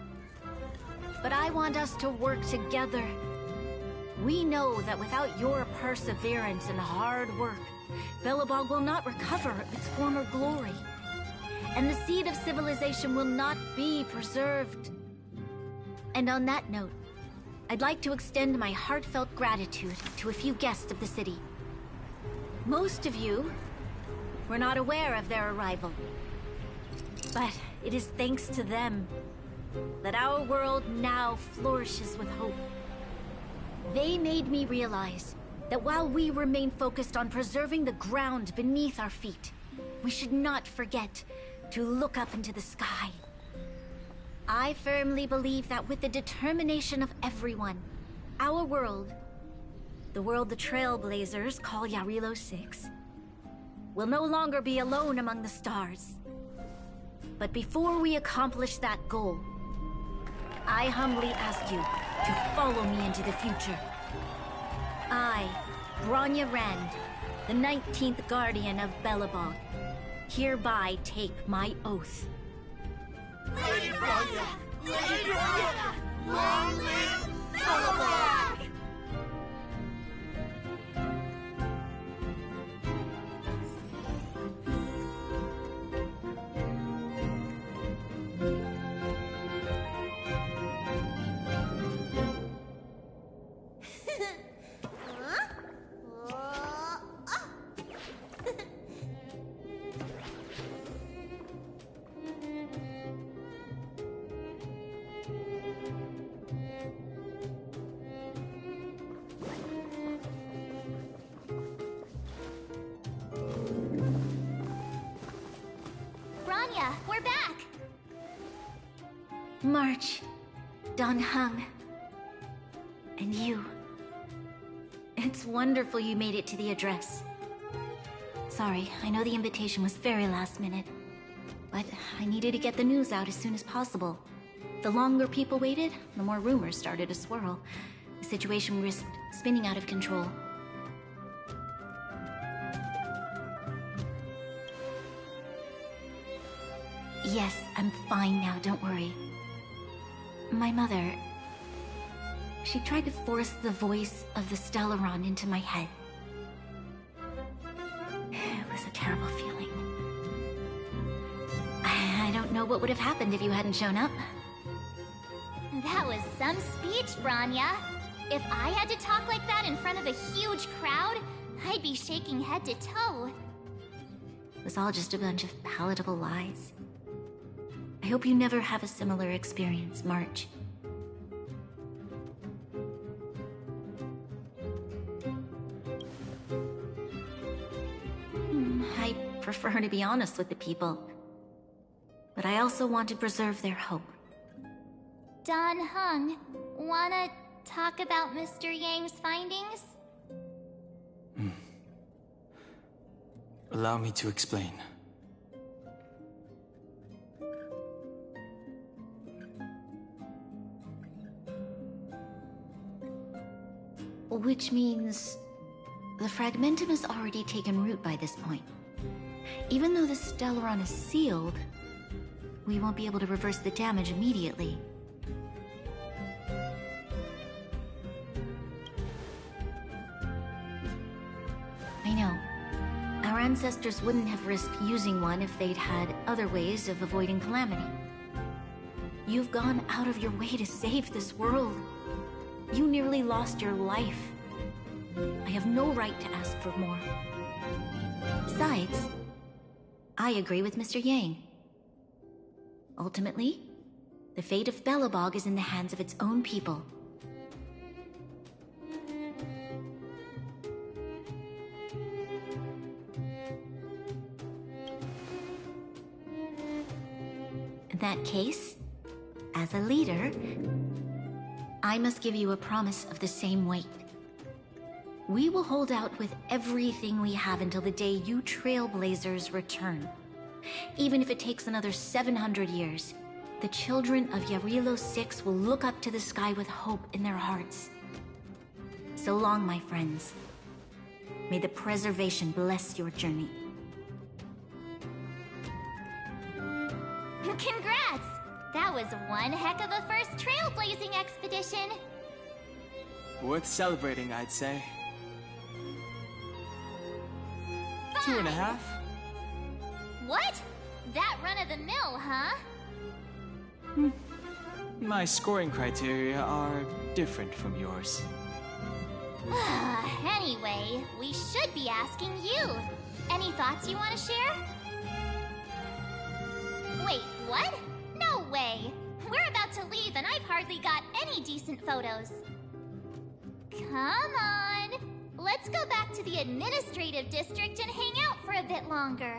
But I want us to work together. We know that without your perseverance and hard work, Belobog will not recover its former glory. And the seed of civilization will not be preserved. And on that note, I'd like to extend my heartfelt gratitude to a few guests of the city. Most of you were not aware of their arrival. But it is thanks to them that our world now flourishes with hope. They made me realize that while we remain focused on preserving the ground beneath our feet, we should not forget to look up into the sky. I firmly believe that with the determination of everyone, our world, the world the Trailblazers call Yarilo 6, will no longer be alone among the stars. But before we accomplish that goal, I humbly ask you to follow me into the future. I, Bronya Rand, the 19th Guardian of Belobog, hereby take my oath. Lady Bronya! Lady Bronya! Long live Belobog! Bronya, we're back! March, Dan Heng, and you. It's wonderful you made it to the address. Sorry, I know the invitation was very last minute, but I needed to get the news out as soon as possible. The longer people waited, the more rumors started to swirl. The situation risked spinning out of control. Yes, I'm fine now, don't worry. My mother... she tried to force the voice of the Stellaron into my head. It was a terrible feeling. I don't know what would have happened if you hadn't shown up. That was some speech, Branya. If I had to talk like that in front of a huge crowd, I'd be shaking head to toe. It was all just a bunch of palatable lies. I hope you never have a similar experience, March. I prefer to be honest with the people, but I also want to preserve their hope. Don Hung, wanna talk about Mr. Yang's findings? Allow me to explain. Which means the fragmentum has already taken root by this point. Even though the Stellaron is sealed, we won't be able to reverse the damage immediately. I know. Our ancestors wouldn't have risked using one if they'd had other ways of avoiding calamity. You've gone out of your way to save this world. You nearly lost your life. I have no right to ask for more. Besides, I agree with Mr. Yang. Ultimately, the fate of Belobog is in the hands of its own people. In that case, as a leader, I must give you a promise of the same weight. We will hold out with everything we have until the day you Trailblazers return. Even if it takes another 700 years, the children of Yarilo 6 will look up to the sky with hope in their hearts. So long, my friends. May the preservation bless your journey. Congrats! That was one heck of a first trailblazing expedition. Worth celebrating, I'd say. 2.5? What? That run-of-the-mill, huh? My scoring criteria are different from yours. Anyway, we should be asking you. Any thoughts you want to share? Wait, what? No way! We're about to leave and I've hardly got any decent photos. Come on! Let's go back to the administrative district and hang out for a bit longer.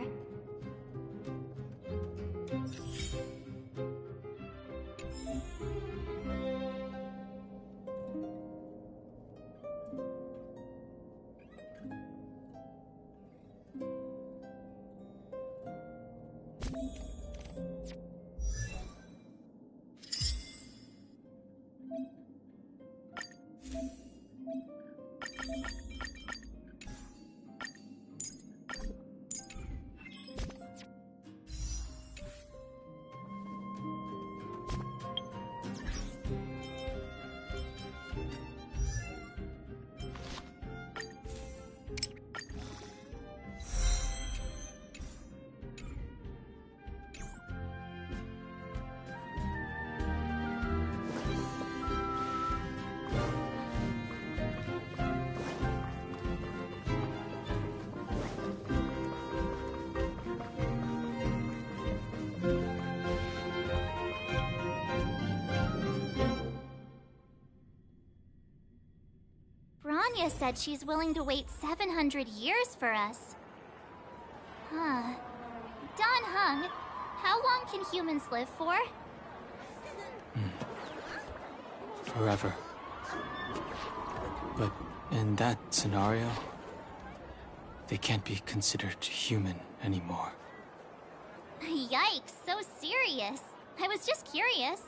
Branya said she's willing to wait 700 years for us. Huh. Don Hung, how long can humans live for? Forever. But in that scenario, they can't be considered human anymore. Yikes, so serious. I was just curious.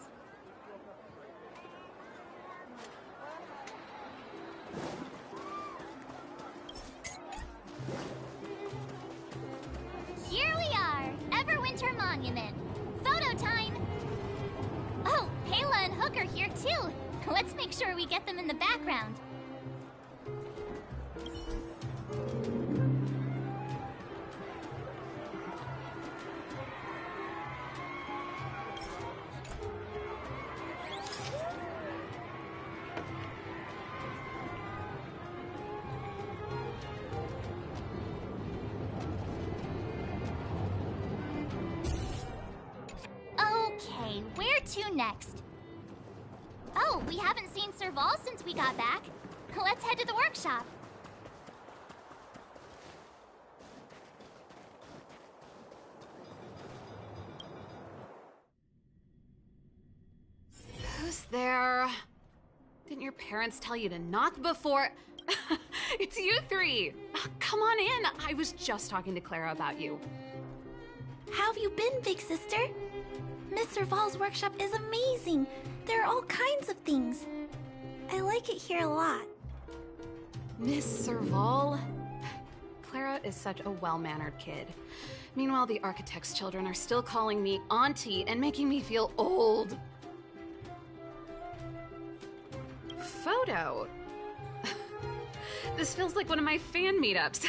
Here we are, Everwinter Monument. Photo time! Oh, Payla and Hook are here too. Let's make sure we get them in the background. to next? Oh, we haven't seen Serval since we got back. Let's head to the workshop. Who's there? Didn't your parents tell you to knock before? It's you three! Come on in! I was just talking to Clara about you. How have you been, big sister? Miss Serval's workshop is amazing. There are all kinds of things. I like it here a lot. Miss Serval? Clara is such a well-mannered kid. Meanwhile, the architect's children are still calling me auntie and making me feel old. Photo? This feels like one of my fan meetups.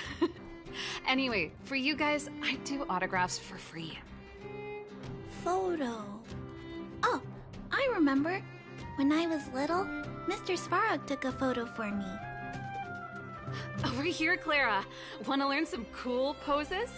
Anyway, for you guys, I do autographs for free. Photo. Oh, I remember. When I was little, Mr. Svarog took a photo for me. Over here, Clara. Want to learn some cool poses?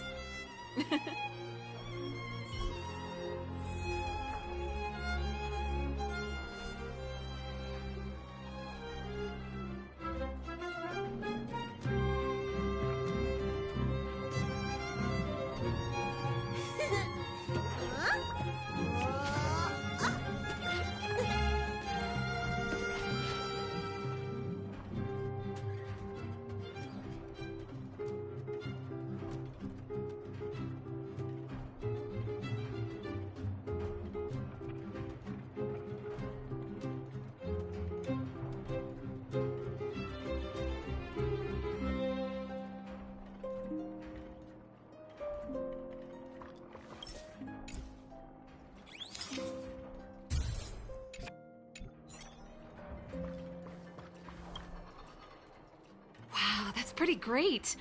Wow, that's pretty great.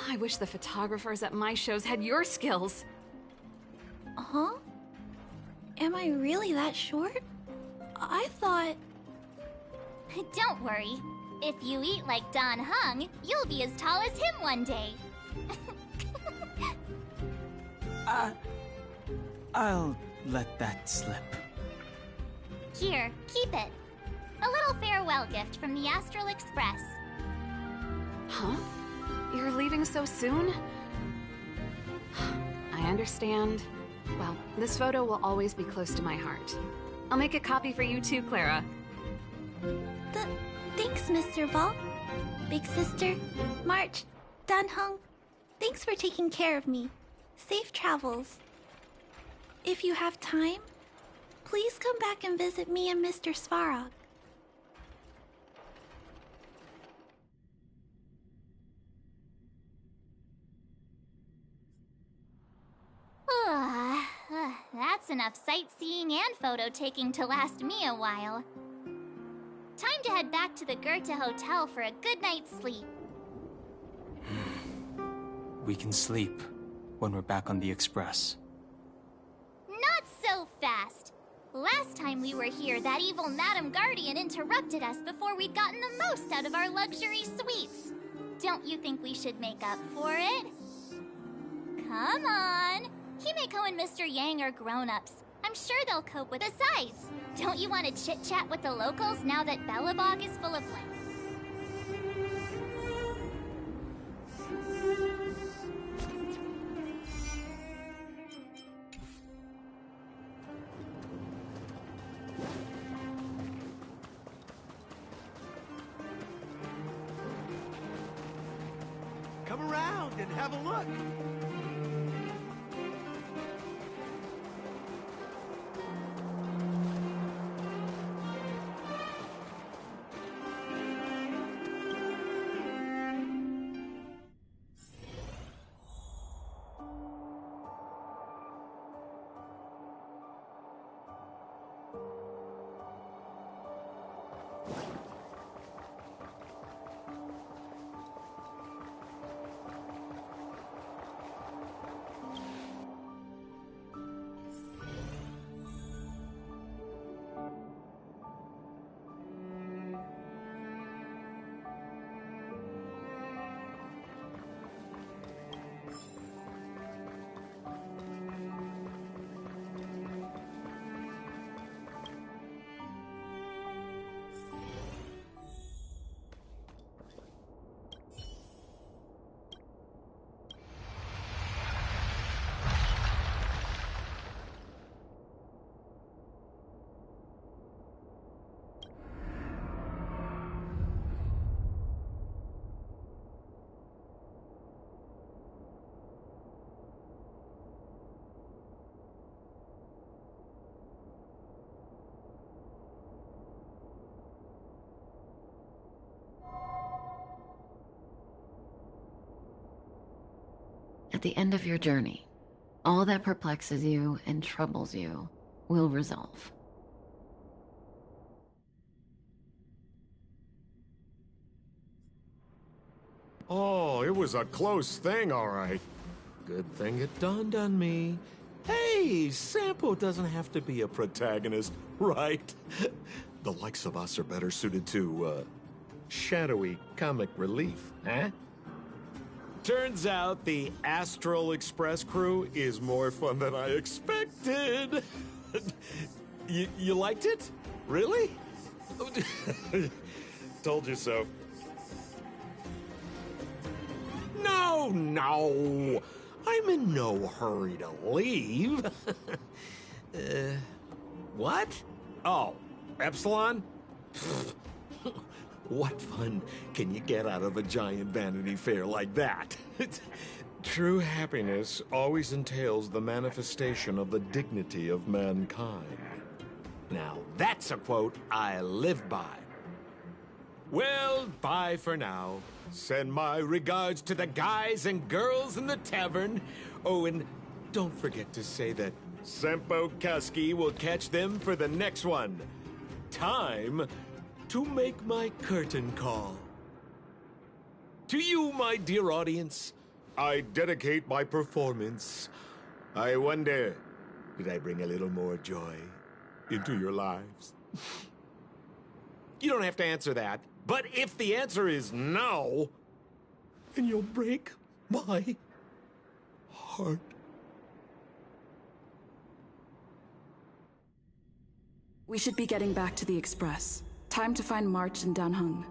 I wish the photographers at my shows had your skills. Huh? Am I really that short? I thought... Don't worry. If you eat like Don Hung, you'll be as tall as him one day. I'll let that slip. Here, keep it. A little farewell gift from the Astral Express. Huh? You're leaving so soon? I understand. Well, this photo will always be close to my heart. I'll make a copy for you too, Clara. Thanks, Miss Serval. Big sister, March, Dan Hung, thanks for taking care of me. Safe travels. If you have time, please come back and visit me and Mr. Svarog. That's enough sightseeing and photo taking to last me a while. Time to head back to the Goethe Hotel for a good night's sleep. We can sleep when we're back on the Express. Not so fast! Last time we were here, that evil Madam Guardian interrupted us before we'd gotten the most out of our luxury suites. Don't you think we should make up for it? Come on! Himeko and Mr. Yang are grown-ups. I'm sure they'll cope with. Besides, don't you want to chit-chat with the locals now that Belobog is full of life? Come around and have a look. At the end of your journey, all that perplexes you and troubles you will resolve. Oh, it was a close thing, all right. Good thing it dawned on me. Hey, Sampo doesn't have to be a protagonist, right? The likes of us are better suited to, shadowy comic relief, huh? Turns out the Astral Express crew is more fun than I expected. You liked it? Really? Told you so. No! I'm in no hurry to leave. What? Oh, Epsilon? What fun can you get out of a giant Vanity Fair like that? True happiness always entails the manifestation of the dignity of mankind. Now, that's a quote I live by. Well, bye for now. Send my regards to the guys and girls in the tavern. Oh, and don't forget to say that Sampo Kasky will catch them for the next one. Time to make my curtain call. To you, my dear audience, I dedicate my performance. I wonder, did I bring a little more joy into your lives? You don't have to answer that, but if the answer is no, then you'll break my heart. We should be getting back to the Express. Time to find March and Danheng.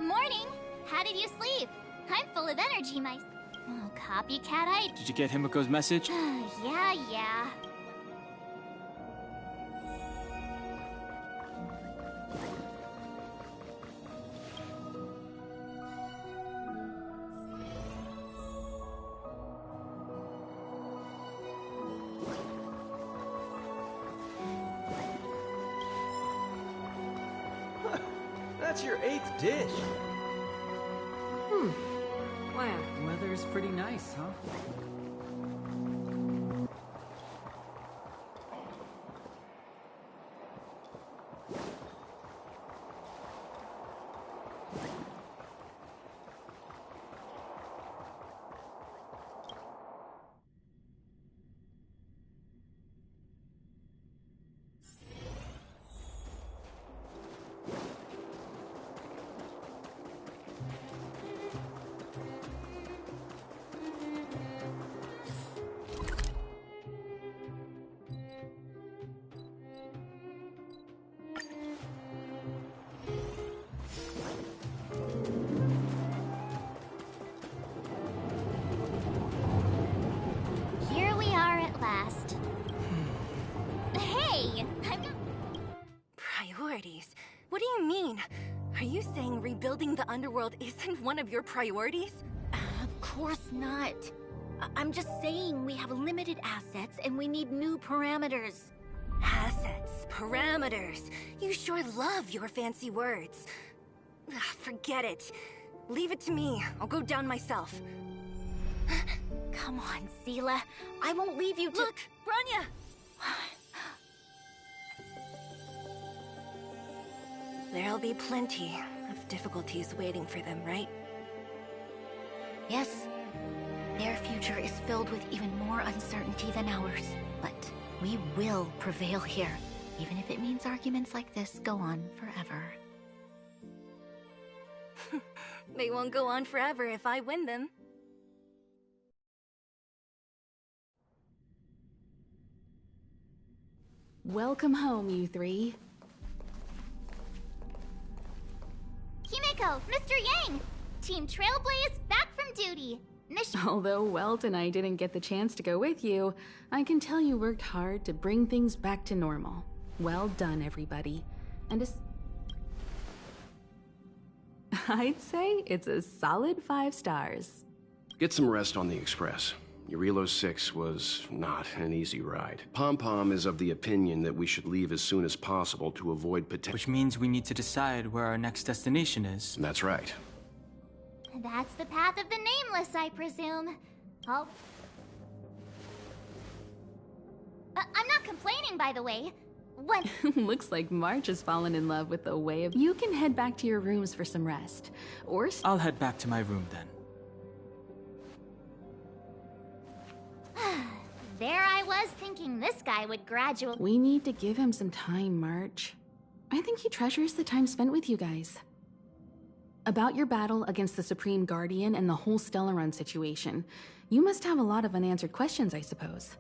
Morning! How did you sleep? I'm full of energy, my... Oh, copycat, I... Did you get Himiko's message? Yeah. That's your 8th dish. Wow. Weather's pretty nice, huh? Here we are at last. Hey! Priorities? What do you mean? Are you saying rebuilding the underworld isn't one of your priorities? Of course not. I'm just saying we have limited assets and we need new parameters. Assets, parameters. You sure love your fancy words. Ugh, forget it. Leave it to me. I'll go down myself. Come on, Seela. I won't leave you to— Look, Branya! There'll be plenty of difficulties waiting for them, right? Yes. Their future is filled with even more uncertainty than ours. But we will prevail here, even if it means arguments like this go on forever. They won't go on forever if I win them. Welcome home, you three. Himeko, Mr. Yang! Team Trailblaze back from duty. Mission. Although Welt and I didn't get the chance to go with you, I can tell you worked hard to bring things back to normal. Well done, everybody. And I'd say it's a solid 5 stars. Get some rest on the Express. Urilo 6 was not an easy ride. Pom-Pom is of the opinion that we should leave as soon as possible to avoid potential... Which means we need to decide where our next destination is. That's right. That's the path of the Nameless, I presume. Oh. I'm not complaining, by the way. What? Looks like March has fallen in love with the way of... You can head back to your rooms for some rest. Or... I'll head back to my room then. There I was thinking this guy would graduate. We need to give him some time, March. I think he treasures the time spent with you guys. About your battle against the Supreme Guardian and the whole Stellaron situation, you must have a lot of unanswered questions, I suppose.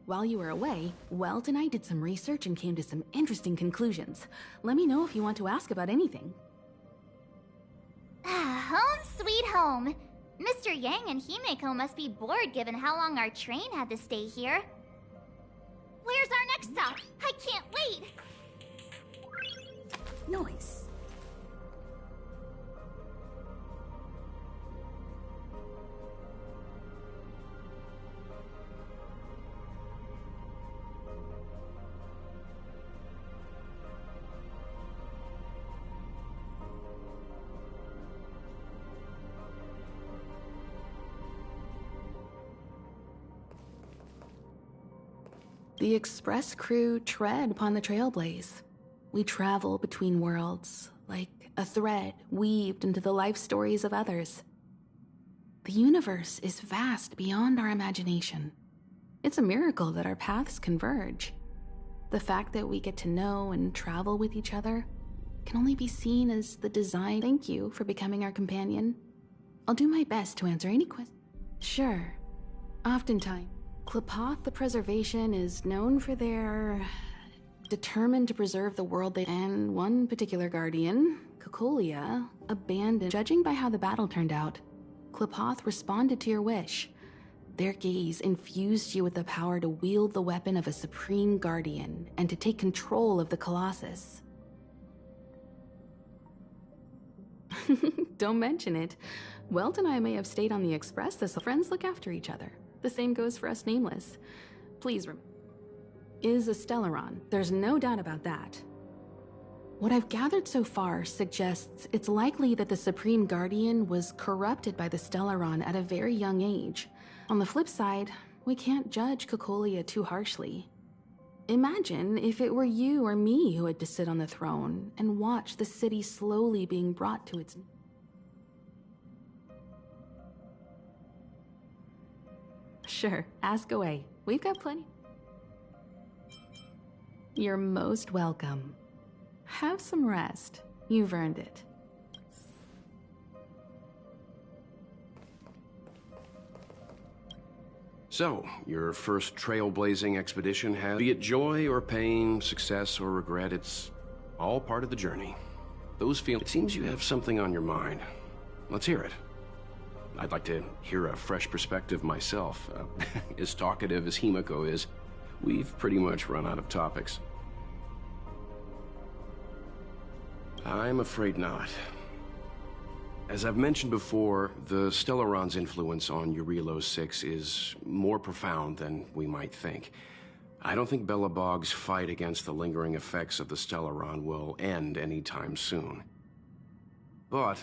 While you were away, Welt and I did some research and came to some interesting conclusions. Let me know if you want to ask about anything. Home sweet home. Mr. Yang and Himeko must be bored given how long our train had to stay here. Where's our next stop? I can't wait! Noise. The Express crew tread upon the Trailblaze. We travel between worlds, like a thread weaved into the life stories of others. The universe is vast beyond our imagination. It's a miracle that our paths converge. The fact that we get to know and travel with each other can only be seen as the design. Thank you for becoming our companion. I'll do my best to answer any questions. Sure. Oftentimes, Klapoth the Preservation is known for their determined to preserve the world and one particular guardian, Cocolia, abandoned. Judging by how the battle turned out, Klapoth responded to your wish. Their gaze infused you with the power to wield the weapon of a supreme guardian and to take control of the Colossus. Don't mention it. Welt and I may have stayed on the Express this. Friends look after each other. The same goes for us Nameless. Please remember, is a Stellaron. There's no doubt about that. What I've gathered so far suggests it's likely that the Supreme Guardian was corrupted by the Stellaron at a very young age. On the flip side, we can't judge Cocolia too harshly. Imagine if it were you or me who had to sit on the throne and watch the city slowly being brought to its... Sure, ask away. We've got plenty. You're most welcome. Have some rest. You've earned it. So, your first trailblazing expedition has... Be it joy or pain, success or regret, it's all part of the journey. Those feelings... It seems you have something on your mind. Let's hear it. I'd like to hear a fresh perspective myself. As talkative as Himeko is, we've pretty much run out of topics. I'm afraid not. As I've mentioned before, the Stellaron's influence on Urilo 6 is more profound than we might think. I don't think Belobog's fight against the lingering effects of the Stellaron will end anytime soon. But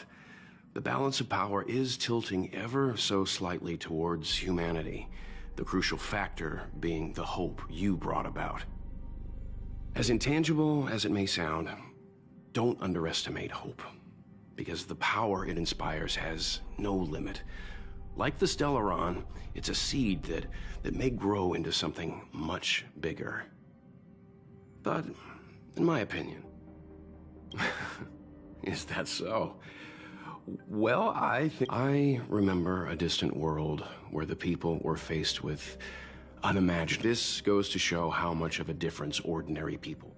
the balance of power is tilting ever so slightly towards humanity, the crucial factor being the hope you brought about. As intangible as it may sound, Don't underestimate hope, because the power it inspires has no limit. Like the Stellaron, it's a seed that may grow into something much bigger. But, in my opinion... Is that so? Well, I remember a distant world where the people were faced with unimaginable... This goes to show how much of a difference ordinary people...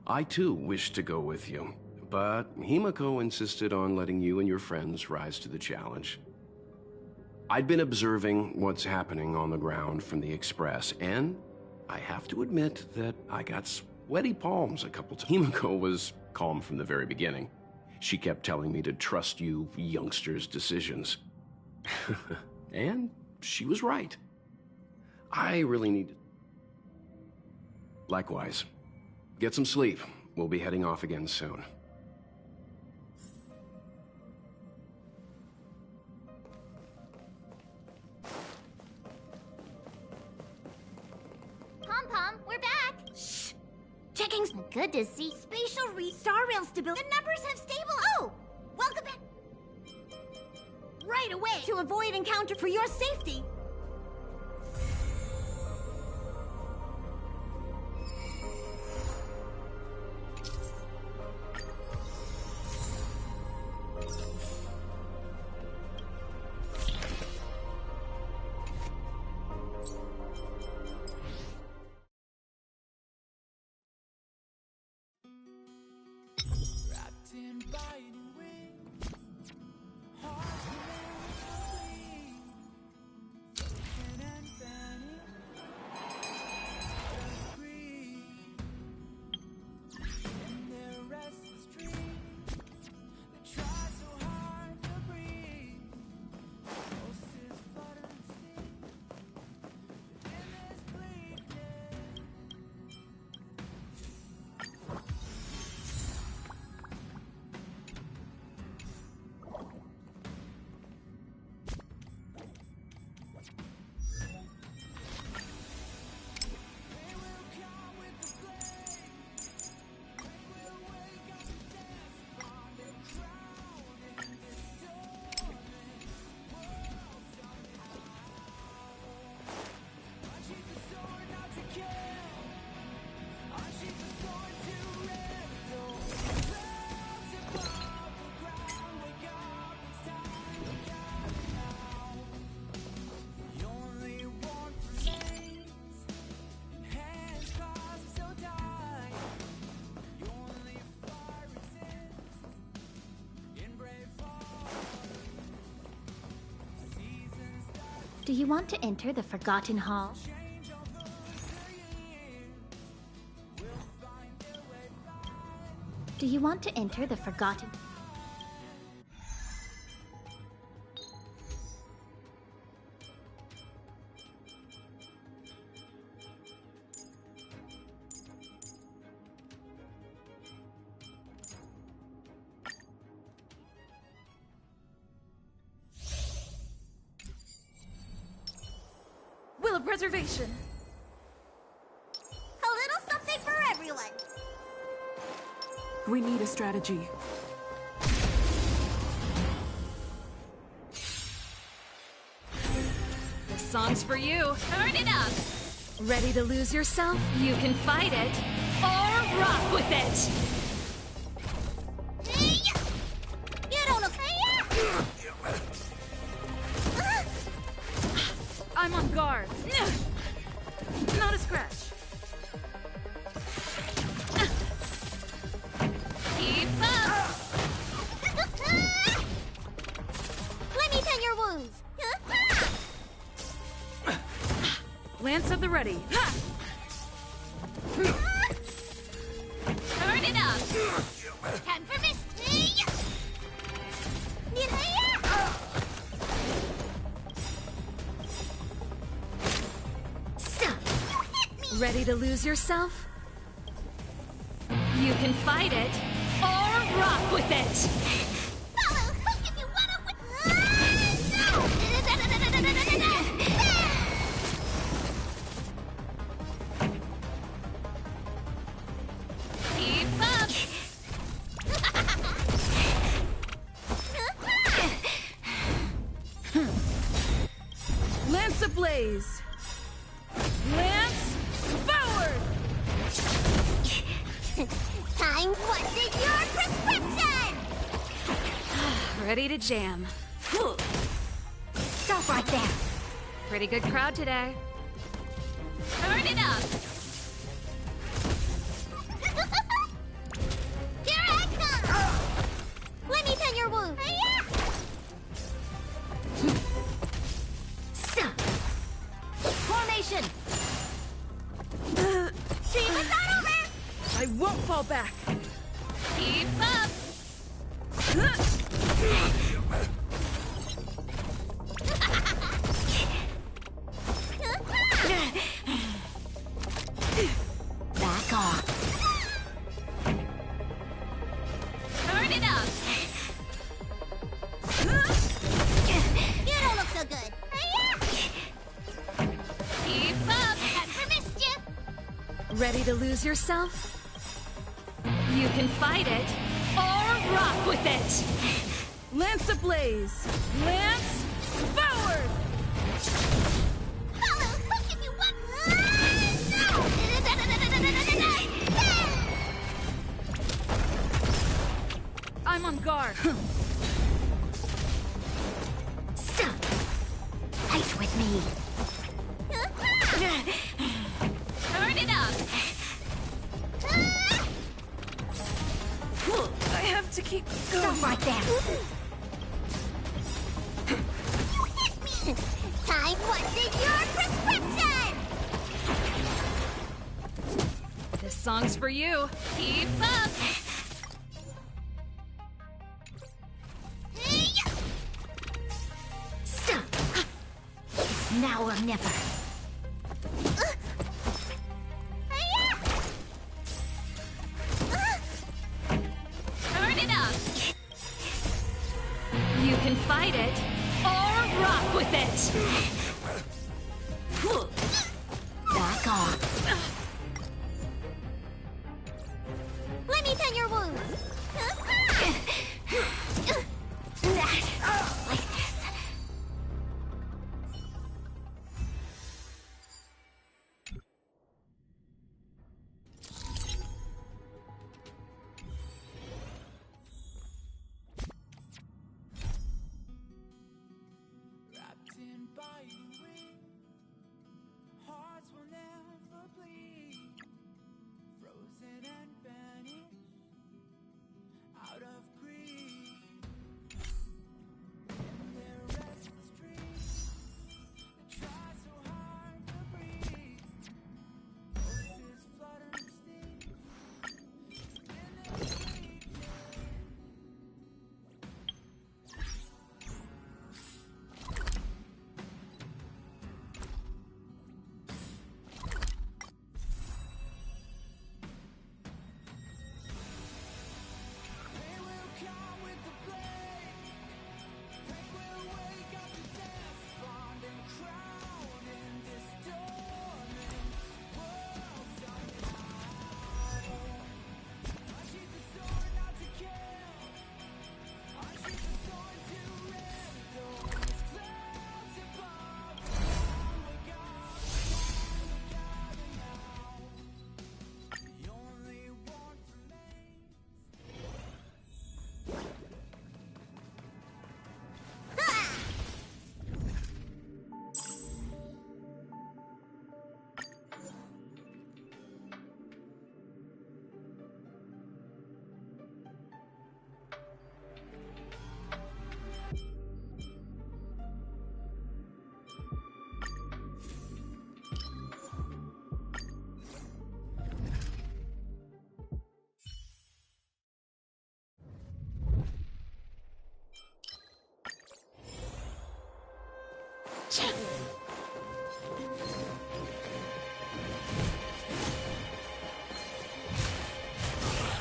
I too wished to go with you, but Himiko insisted on letting you and your friends rise to the challenge. I'd been observing what's happening on the ground from the Express, and I have to admit that I got sweaty palms a couple times. Himiko was calm from the very beginning. She kept telling me to trust you youngsters' decisions. And she was right. I really need to... Likewise. Get some sleep. We'll be heading off again soon. Pom-Pom, we're back! Shh! Checking... Good to see. Spatial star rail stability. The numbers have stable... Oh! Welcome back! Right away! To avoid encounter for your safety! Do you want to enter the Forgotten Hall? Do you want to enter the Forgotten... Will of Preservation. A little something for everyone. We need a strategy. This song's for you. Turn it up! Ready to lose yourself? You can fight it, or rock with it! You don't know... I'm on guard. Not a scratch. Keep up! Let me tend your wounds. Lance at the ready. Turn it up! Time for mist! Ready to lose yourself? You can fight it, or rock with it! Lamps ablaze! Lance, forward! Time what's in your prescription! Ready to jam. Stop right there! Pretty good crowd today. Turn it up! Here I come! Let me tend your wound. Formation! Team is not over! I won't fall back! Keep up! Back off. Turn it up! You don't look so good. Keep up! Head for mischief! Ready to lose yourself? You can fight it, or rock with it! Lance ablaze! Lance, forward! Follow! Who give you what? I'm on guard. Fight with me. Turn it up! I have to keep going. Stop right there. You hit me! Time what's in your prescription! This song's for you. Keep up! It's now or never. Turn it up! You can fight it, or rock with it! Back off. Let me tend your wounds. Like this. Wrapped in biting wind, hearts will never bleed, frozen and banished out of greed. In their restless dreams, they try so hard to breathe. Pulses flutter and sting in their sleep. They will come with the blade. They will wake up the despond and crown in this dormant world somehow. I sheathe the sword not to kill. I sheathe the sword to rend those clouds above. We're gathered now. The only one remains.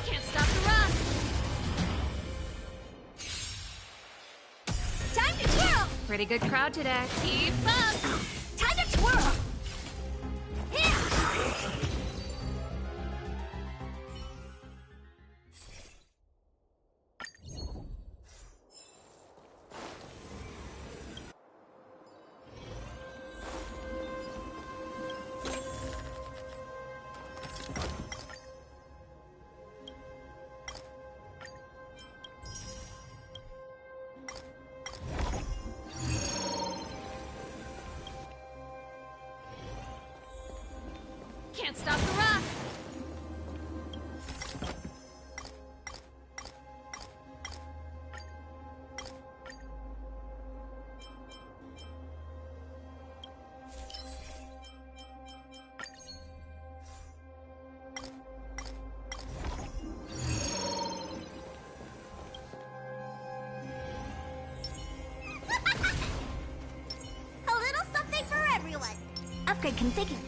Can't stop the run! Time to twirl! Pretty good crowd today. Keep up! Time to twirl! Can't stop the rock! A little something for everyone. Upgrade configured.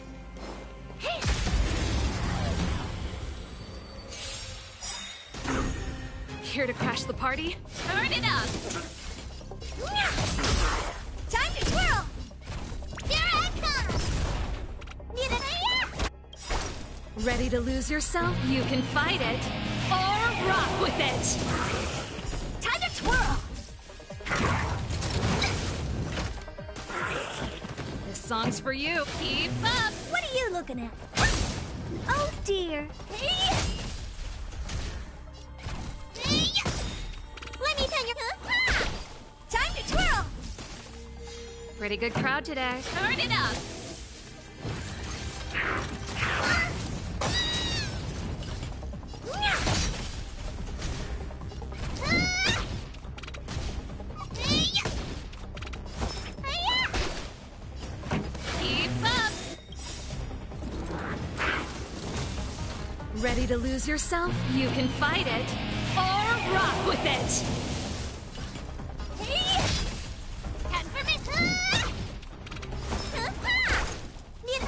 Here to crash the party? Turn it up! Time to twirl! Here I come! Need a Ready to lose yourself? You can fight it, or rock with it! time to twirl! This song's for you. Keep up! What are you looking at? Oh dear. Let me turn your... Time to twirl! Pretty good crowd today. Turn it up! Keep up! Ready to lose yourself? You can fight it, or rock with it! Time for me. Need a...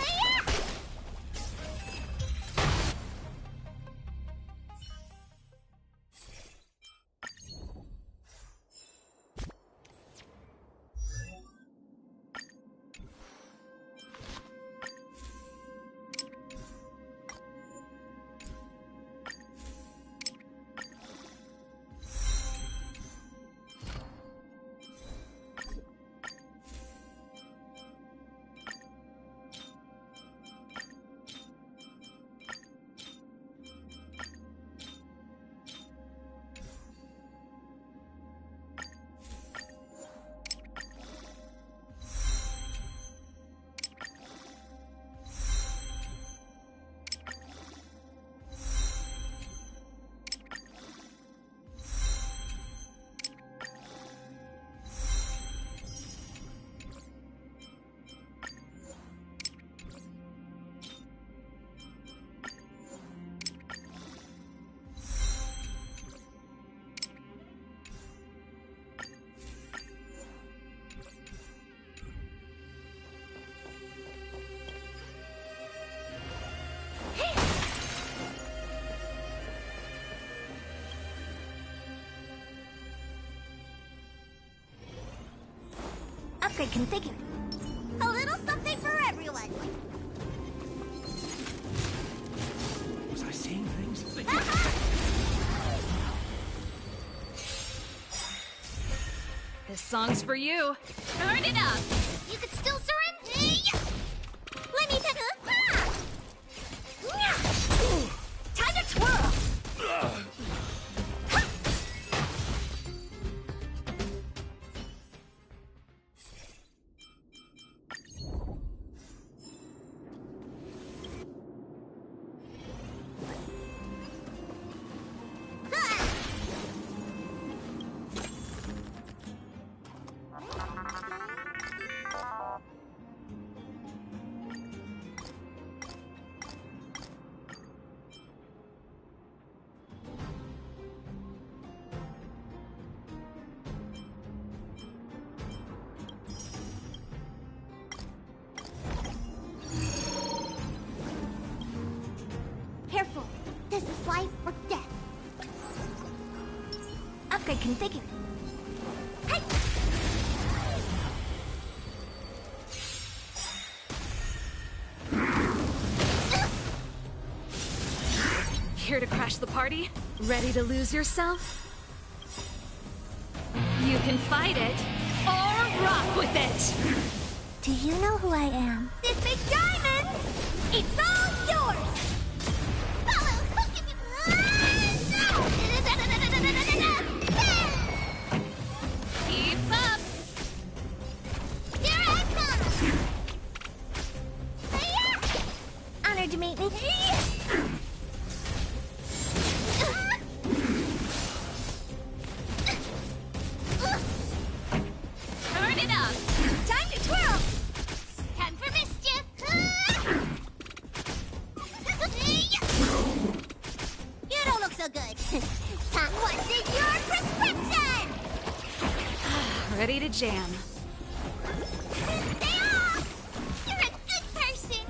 Upgrade configured. A little something for everyone. Was I saying things? This song's for you. Turn it up! You could still surrender. Let me take a... Time to twirl. Careful. This is life or death. Upgrade configured. Hey! Here to crash the party? Ready to lose yourself? You can fight it, or rock with it! Do you know who I am? This big diamond! It's all yours! Keep up! Here I come! Honored to meet me. Ready to jam. Stay off! You're a good person!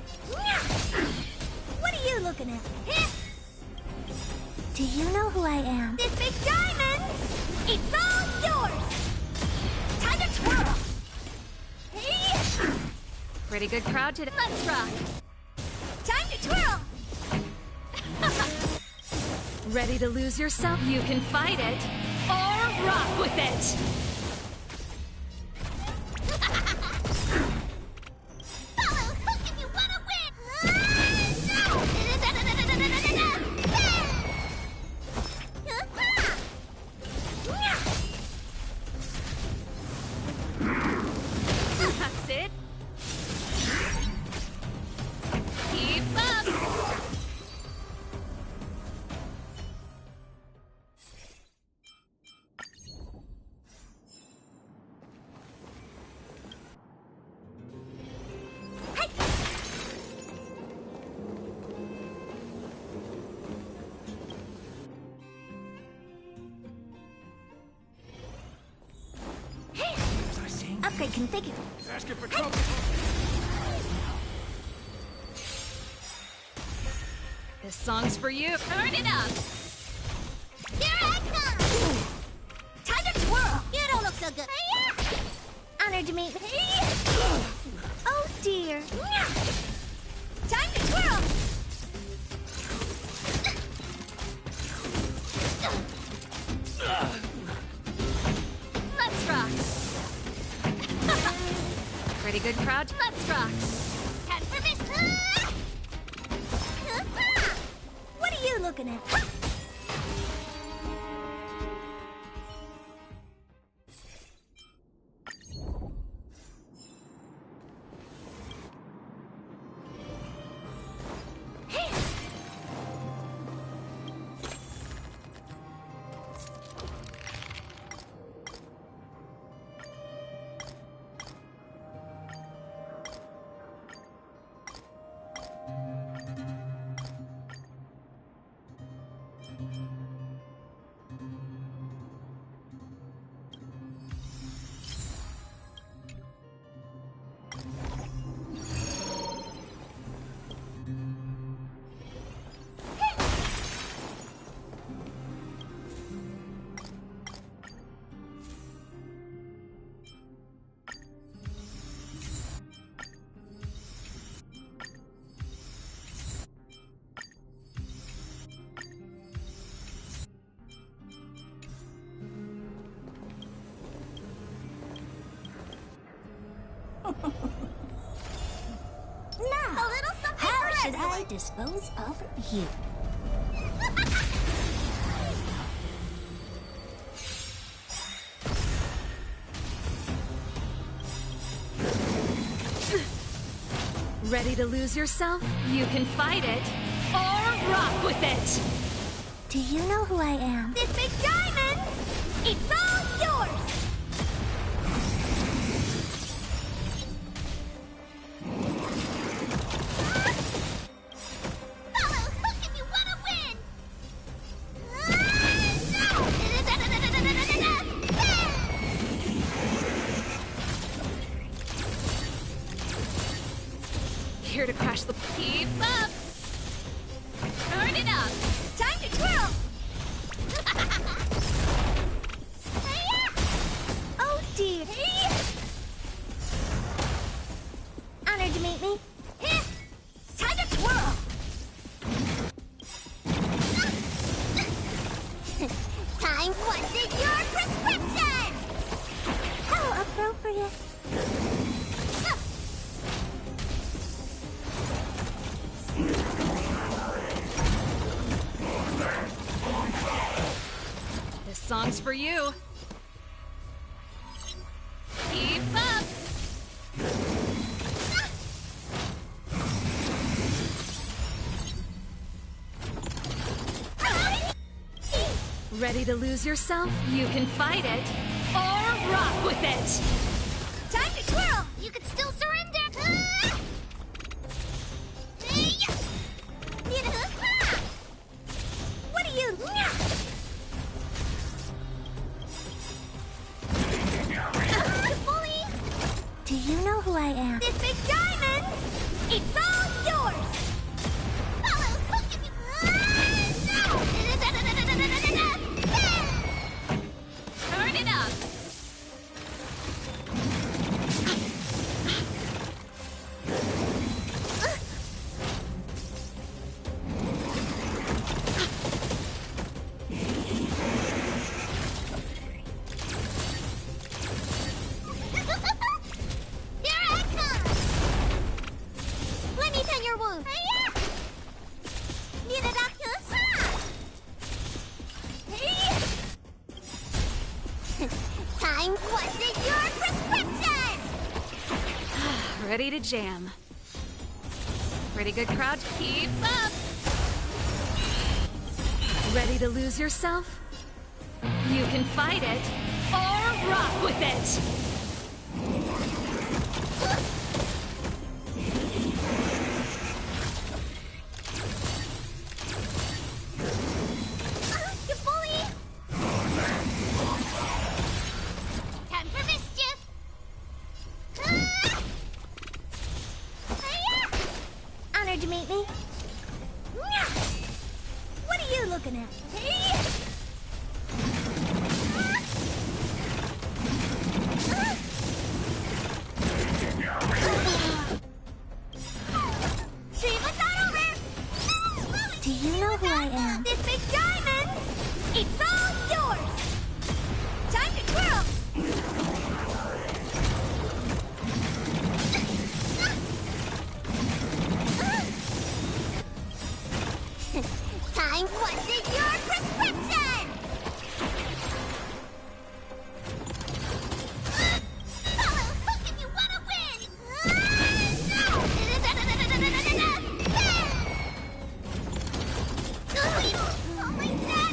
What are you looking at? Do you know who I am? This big diamond! It's all yours! Time to twirl! Hey! Pretty good crowd today. Let's rock! Time to twirl! Ready to lose yourself? You can fight it or rock with it. Follow hook if you wanna win! That's it. Keep up. Upgrade configured. Asking for trouble. This song's for you. Turn it up! Here I come! Time to twirl! You don't look so good. Honored to meet. Oh dear. Time to twirl! Let's rock. Pretty good crowd. Let's rock. Time for this! What are you looking at? Now, A little something how for should I everyone. dispose of you? Ready to lose yourself? You can fight it or rock with it. Do you know who I am? This big diamond! It's all yours! Follow hook if you wanna win! Here to crash the... Keep up. Turn it up! Time to twirl! Oh dear. Honored to meet me. Time to twirl! Time what's in your prescription! How appropriate. This song's for you. Keep up. Ready to lose yourself? You can fight it or rock with it. Time to twirl! You can still surrender! What are you? Ready to jam. Pretty good crowd. Keep up! Ready to lose yourself? You can fight it, or rock with it! You bully! Time for mischief! Honored to meet me. What are you looking at? See what's not over! Do you know who I am? This big diamond! It's all yours! Time to twirl! Time, what's in your prescription? Follow hook if you want to win! Oh my God!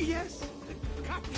Yes. Copy.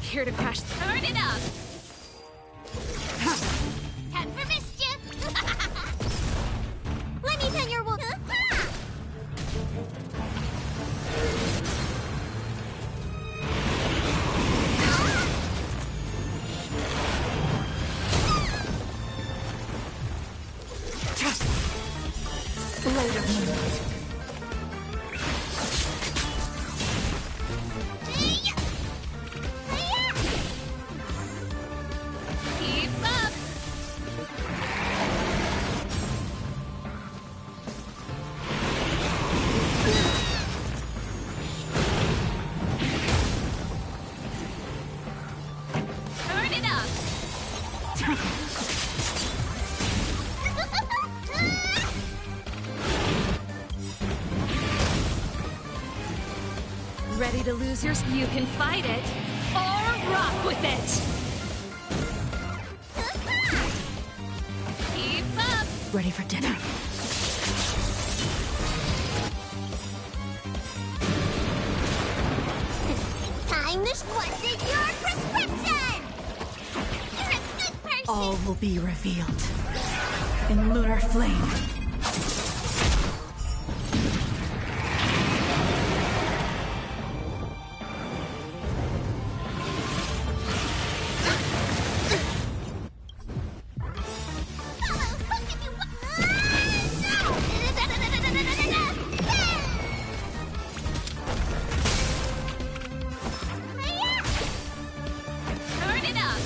Here to crash. Turn it up! Time for mischief! Let me pin your wolf. Blade of moonlight. to lose your... You can fight it, or rock with it! Keep up! Ready for dinner. Time to what's in your prescription! You're a good person! All will be revealed in lunar flame. Turn it up!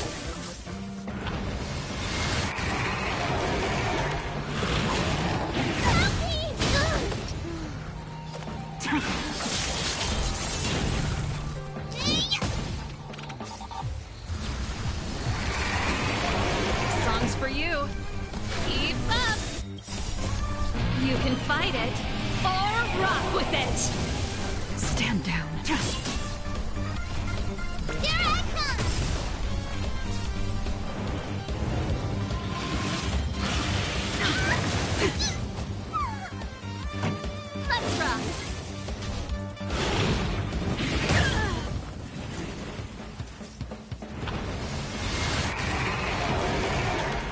Song's for you. Keep up! You can fight it, or rock with it! Stand down. Here I come! Let's rock!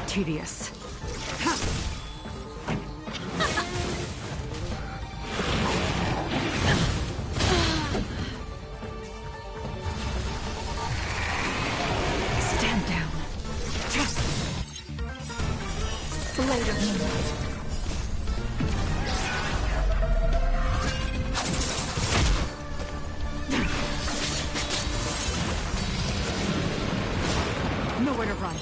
Tedious. Stand down. Blade of moonlight. Nowhere to run.